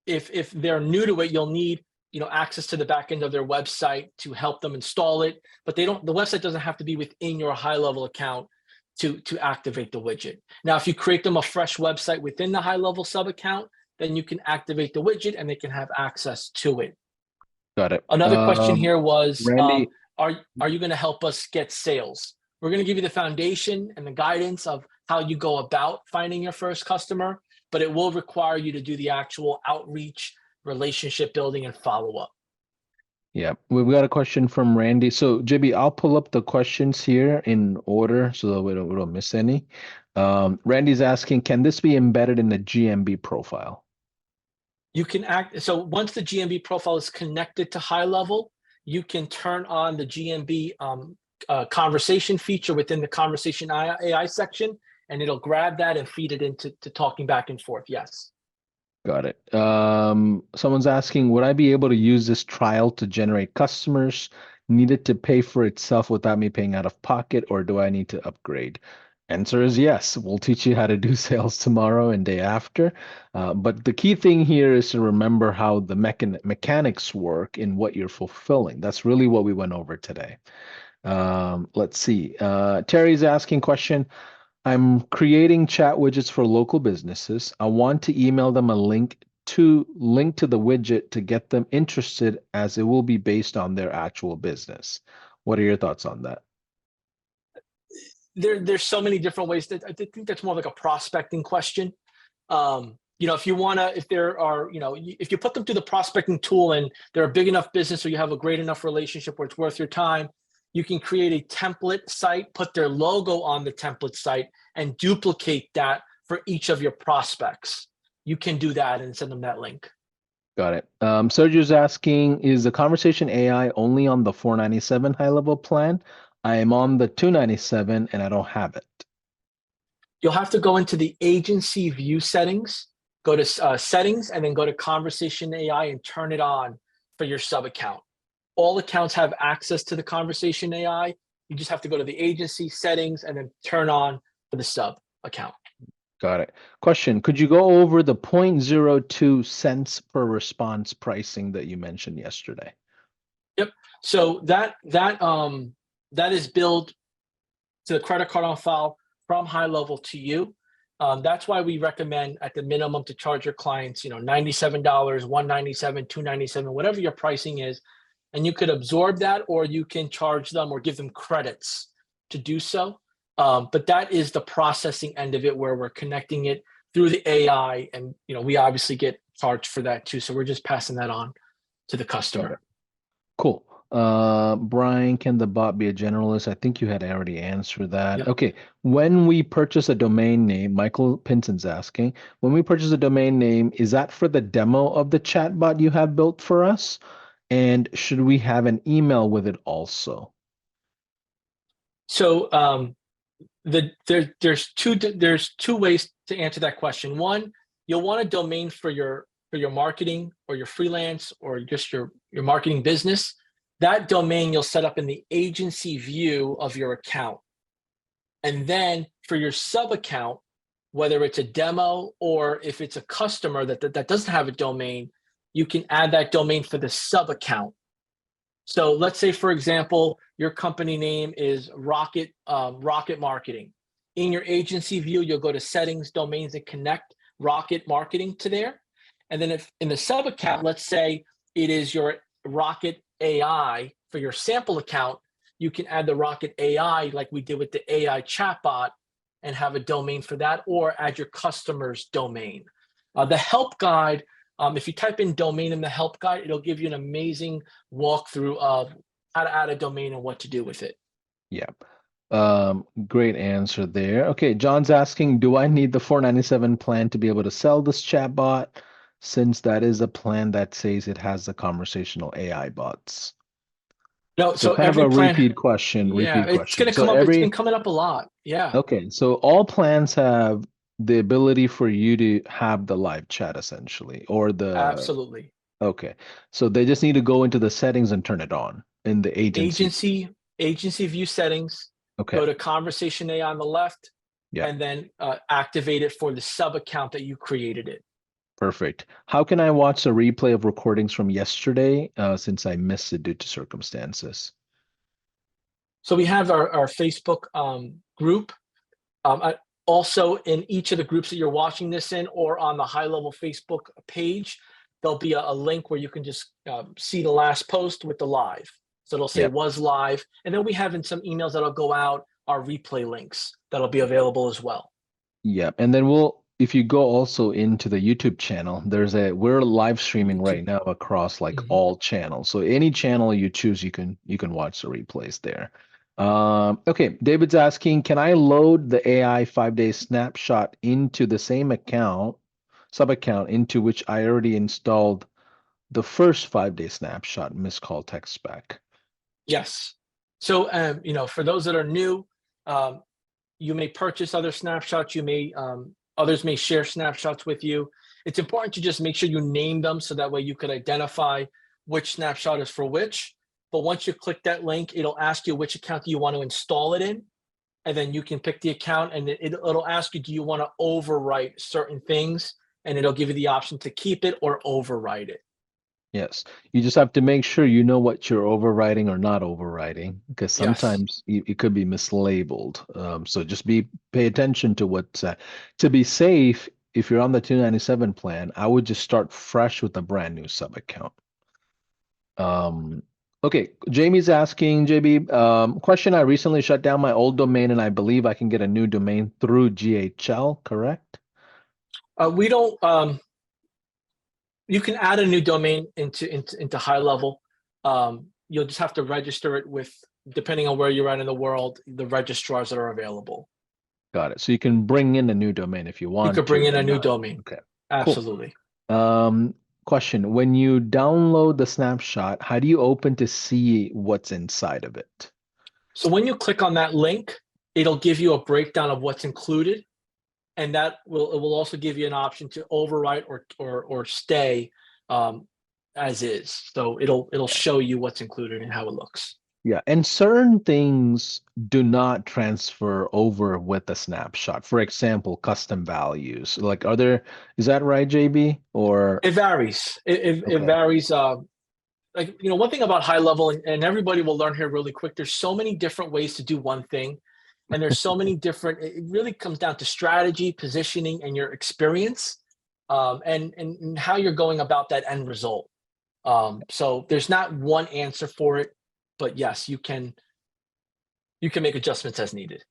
if they're new to it, you'll need access to the back end of their website to help them install it. But the website doesn't have to be within your HighLevel account to activate the widget. Now, if you create them a fresh website within the HighLevel sub account, then you can activate the widget and they can have access to it. Got it. Another question here was, Randy, are you going to help us get sales? We're going to give you the foundation and the guidance of how you go about finding your first customer, but it will require you to do the actual outreach, relationship building, and follow-up. yeah, we've got a question from Randy. So, JB, I'll pull up the questions here in order so that we don't miss any. Randy's asking, can this be embedded in the GMB profile? You can so once the GMB profile is connected to HighLevel, you can turn on the GMB conversation feature within the Conversation AI section, and it'll grab that and feed it into talking back and forth. Yes. Got it. Someone's asking, would I be able to use this trial to generate customers? Need it to pay for itself without me paying out of pocket, or do I need to upgrade? Answer is yes. We'll teach you how to do sales tomorrow and day after. But the key thing here is to remember how the mechanics work in what you're fulfilling. That's really what we went over today. Let's see. Terry's asking question. I'm creating chat widgets for local businesses. I want to email them a link to the widget to get them interested, as it will be based on their actual business. What are your thoughts on that? There's so many different ways that I think that's more like a prospecting question. If you want to, if there are, if you put them through the prospecting tool and they're a big enough business or you have a great enough relationship where it's worth your time, you can create a template site, put their logo on the template site, and duplicate that for each of your prospects. You can do that and send them that link. Got it. Sergio's asking, is the Conversation AI only on the 497 HighLevel plan? I am on the 297 and I don't have it. You'll have to go into the agency view settings, go to settings, and then go to Conversation AI and turn it on for your sub account. All accounts have access to the Conversation AI. You just have to go to the agency settings and then turn on for the sub account. Got it. Question, could you go over the 0.02 cents per response pricing that you mentioned yesterday? Yep. So that is billed to the credit card on file from HighLevel to you. That's why we recommend at the minimum to charge your clients, $97, $197, $297, whatever your pricing is. And you could absorb that, or you can charge them or give them credits to do so. But that is the processing end of it, where we're connecting it through the AI, and we obviously get charged for that too. So we're just passing that on to the customer. Cool. Brian, can the bot be a generalist? I think you had already answered that. Yep. Okay. When we purchase a domain name, Michael Pinson's asking, when we purchase a domain name, is that for the demo of the chatbot you have built for us? And should we have an email with it also? So there's two ways to answer that question. One, you'll want a domain for your marketing or your freelance or just your marketing business. That domain you'll set up in the agency view of your account. And then for your sub account, whether it's a demo or if it's a customer that doesn't have a domain, you can add that domain for the sub account. So let's say, for example, your company name is Rocket Marketing. In your agency view, you'll go to settings, domains, and connect Rocket Marketing to there. And then if in the sub account, let's say it is your Rocket AI for your sample account, you can add the Rocket AI like we did with the AI chatbot and have a domain for that, or add your customer's domain. The help guide, if you type in domain in the help guide, it'll give you an amazing walkthrough of how to add a domain and what to do with it. Yeah. Great answer there. Okay, John's asking, do I need the 497 plan to be able to sell this chatbot, since that is a plan that says it has the conversational AI bots? No, So kind of every a plan, repeat question, yeah, it's question. going to So come up. It's been coming up a lot. Yeah. okay, so all plans have the ability for you to have the live chat essentially, or Absolutely. okay. So they just need to go into the settings and turn it on in the agency. Agency view settings, Okay. go to Conversation AI on the left, Yeah. and then activate it for the sub account that you created it. Perfect. How can I watch a replay of recordings from yesterday, since I missed it due to circumstances? So we have our Facebook group. Also, in each of the groups that you're watching this in, or on the HighLevel Facebook page, there'll be a link where you can just see the last post with the live. So it'll say Yep. was live, and then we have in some emails that'll go out our replay links that'll be available as well. Yep. And then if you go also into the YouTube channel, we're live streaming YouTube. right now across like Mhm. all channels. So any channel you choose, you can watch the replays there. Okay, David's asking, can I load the AI 5-day snapshot into the same sub account into which I already installed the first 5-day snapshot miscall tech spec? Yes. So, for those that are new, um, you may purchase other snapshots. Others may share snapshots with you. It's important to just make sure you name them so that way you could identify which snapshot is for which. But once you click that link, it'll ask you which account you want to install it in. And then you can pick the account, and it'll ask you, do you want to overwrite certain things? And it'll give you the option to keep it or overwrite it. Yes. You just have to make sure you know what you're overriding or not overriding, because Yes. sometimes it could be mislabeled. So just pay attention to what to be safe. If you're on the 297 plan, I would just start fresh with a brand new sub account. Okay, Jamie's asking, JB, question, I recently shut down my old domain and I believe I can get a new domain through GHL, correct? We don't. You can add a new domain into HighLevel. You'll just have to register it with, depending on where you're at in the world, the registrars that are available. Got it. So you can bring in a new domain if you You want could bring to, in a but new not. domain. Okay, cool. Absolutely. Um, Question, when you download the snapshot, how do you open to see what's inside of it? So when you click on that link, it'll give you a breakdown of what's included, and it will also give you an option to overwrite or stay as is. So it'll show you what's included and how it looks. Yeah, and certain things do not transfer over with the snapshot. For example, custom values. Like, is that right, JB? Or, It varies. It okay, varies. One thing about HighLevel, and everybody will learn here really quick. There's so many different ways to do one thing, and there's so many different. It really comes down to strategy, positioning, and your experience, and how you're going about that end result. So there's not one answer for it, but yes, you can make adjustments as needed.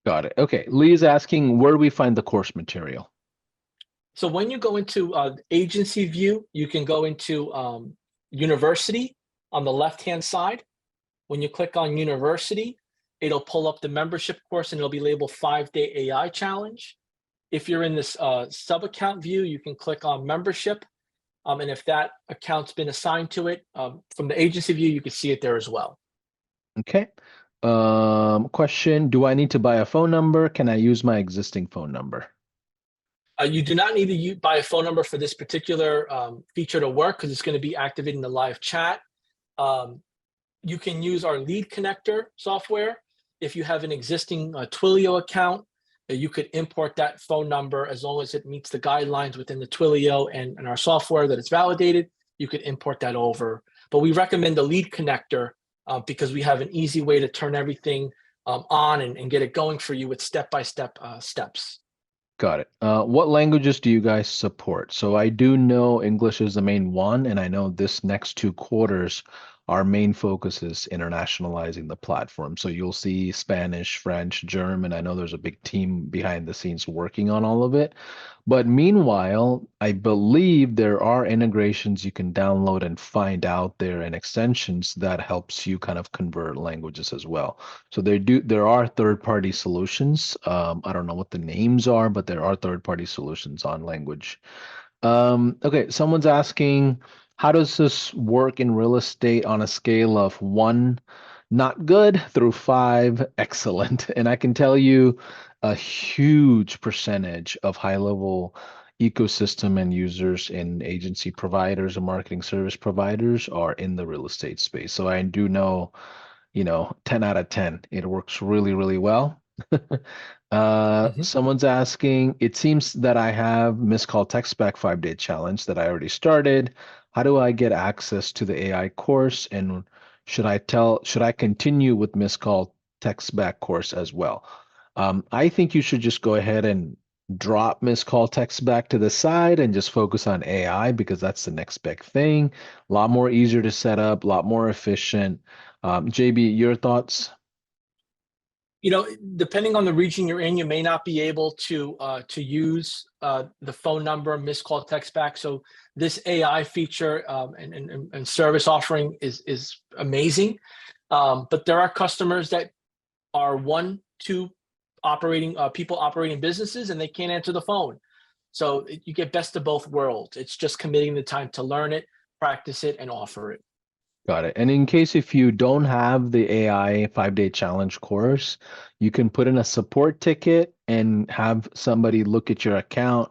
got it. Okay, Lee's asking, where do we find the course material? So when you go into agency view, you can go into university on the left-hand side. When you click on university, it'll pull up the membership course and it'll be labeled 5-day AI challenge. If you're in this sub account view, you can click on membership. And if that account's been assigned to it, from the agency view, you can see it there as well. Okay. Question, do I need to buy a phone number? Can I use my existing phone number? You do not need to buy a phone number for this particular feature to work because it's going to be activating the live chat. Um, you can use our lead connector software. If you have an existing Twilio account, you could import that phone number as long as it meets the guidelines within the Twilio and our software that it's validated. You could import that over. But we recommend the lead connector because we have an easy way to turn everything on and get it going for you with step-by-step steps. Got it. What languages do you guys support? So I do know English is the main one, and I know this next 2 quarters, our main focus is internationalizing the platform. So you'll see Spanish, French, German. I know there's a big team behind the scenes working on all of it. But meanwhile, I believe there are integrations you can download and find out there and extensions that helps you kind of convert languages as well. So there are third-party solutions. I don't know what the names are, but there are third-party solutions on language. Okay, someone's asking, how does this work in real estate on a scale of 1, not good, through 5, excellent? And I can tell you a huge percentage of high-level ecosystem and users and agency providers and marketing service providers are in the real estate space. So I do know 10 out of 10. It works really, really well. Mhm. Someone's asking, it seems that I have miscall tech spec 5-day challenge that I already started. How do I get access to the AI course? And should I continue with miscall tech spec course as well? I think you should just go ahead and drop missed call text back to the side and just focus on AI because that's the next big thing. A lot more easier to set up, a lot more efficient. JB, your thoughts? You know, depending on the region you're in, you may not be able to use the phone number, missed call text back. So this AI feature and service offering is amazing. But there are customers that are one, two operating people operating businesses, and they can't answer the phone. So you get best of both worlds. It's just committing the time to learn it, practice it, and offer it. Got it. And in case if you don't have the AI 5-day challenge course, you can put in a support ticket and have somebody look at your account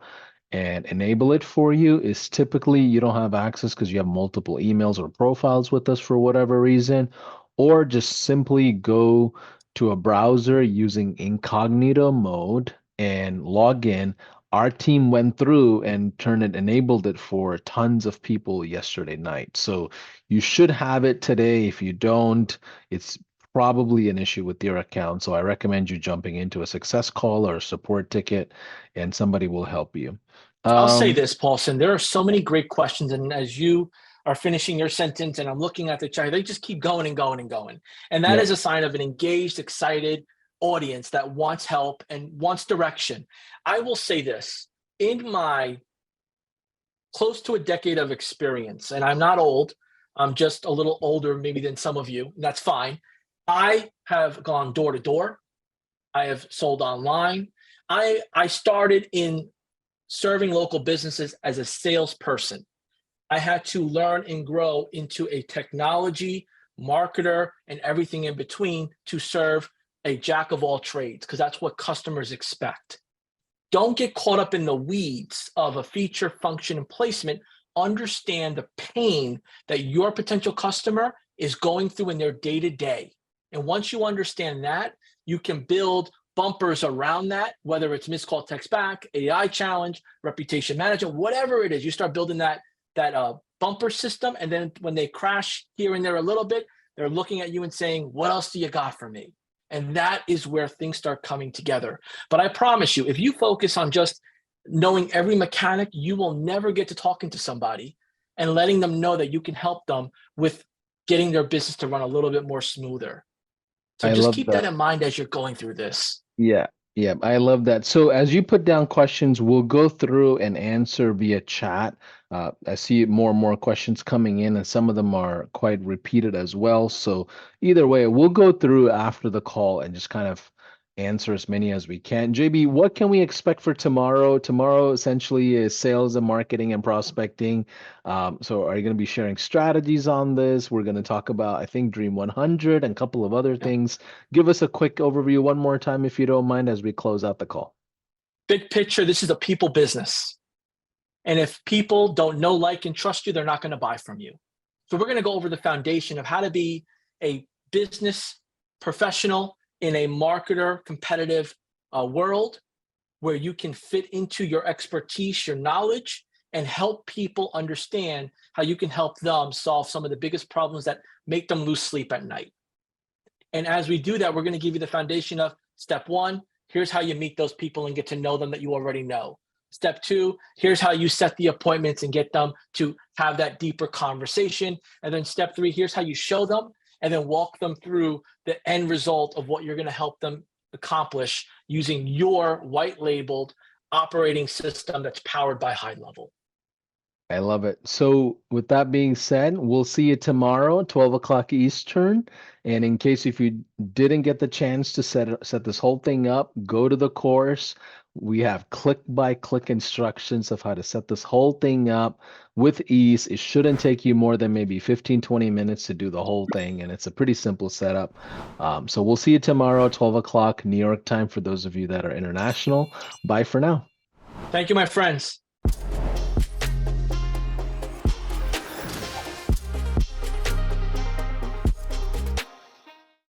and enable it for you. Is typically you don't have access because you have multiple emails or profiles with us for whatever reason, or just simply go to a browser using incognito mode and log in. Our team went through and enabled it for tons of people yesterday night. So you should have it today. If you don't, it's probably an issue with your account. So I recommend you jumping into a success call or a support ticket, and somebody will help you. I'll say Um, this, Paulson. There are so many great questions, and as you are finishing your sentence, and I'm looking at the chat, they just keep going and going and going, and that yep. is a sign of an engaged, excited audience that wants help and wants direction. I will say this: in my close to a decade of experience, and I'm not old, I'm just a little older maybe than some of you, and that's fine. I have gone door to door. I have sold online. I started in serving local businesses as a salesperson. I had to learn and grow into a technology marketer and everything in between to serve a jack of all trades because that's what customers expect. Don't get caught up in the weeds of a feature, function, and placement. Understand the pain that your potential customer is going through in their day to day. And once you understand that, you can build bumpers around that, whether it's missed call text back, AI challenge, reputation management, whatever it is. You start building that bumper system, and then when they crash here and there a little bit, they're looking at you and saying, "What else do you got for me?" And that is where things start coming together. But I promise you, if you focus on just knowing every mechanic, you will never get to talking to somebody and letting them know that you can help them with getting their business to run a little bit more smoother. So I just love keep that that. in mind as you're going through this. Yeah, yeah, I love that. So as you put down questions, we'll go through and answer via chat. I see more and more questions coming in, and some of them are quite repeated as well. So either way, we'll go through after the call and just kind of answer as many as we can. JB, what can we expect for tomorrow? Tomorrow essentially is sales and marketing and prospecting. So are you going to be sharing strategies on this? We're going to talk about, I think, Dream 100 and a couple of other Yep. things. Give us a quick overview one more time, if you don't mind, as we close out the call. Big picture, this is a people business. And if people don't know, like, and trust you, they're not going to buy from you. So we're going to go over the foundation of how to be a business professional in a marketer competitive world where you can fit into your expertise, your knowledge, and help people understand how you can help them solve some of the biggest problems that make them lose sleep at night. And as we do that, we're going to give you the foundation of step one, here's how you meet those people and get to know them that you already know. Step two, here's how you set the appointments and get them to have that deeper conversation. And then step three, here's how you show them and then walk them through the end result of what you're going to help them accomplish using your white labeled operating system that's powered by HighLevel. I love it. So, with that being said, we'll see you tomorrow, 12 o'clock Eastern. And in case if you didn't get the chance to set this whole thing up, go to the course. We have click by click instructions of how to set this whole thing up with ease. It shouldn't take you more than maybe 15, 20 minutes to do the whole thing. And it's a pretty simple setup. So, we'll see you tomorrow, 12 o'clock New York time for those of you that are international. Bye for now. Thank you, my friends.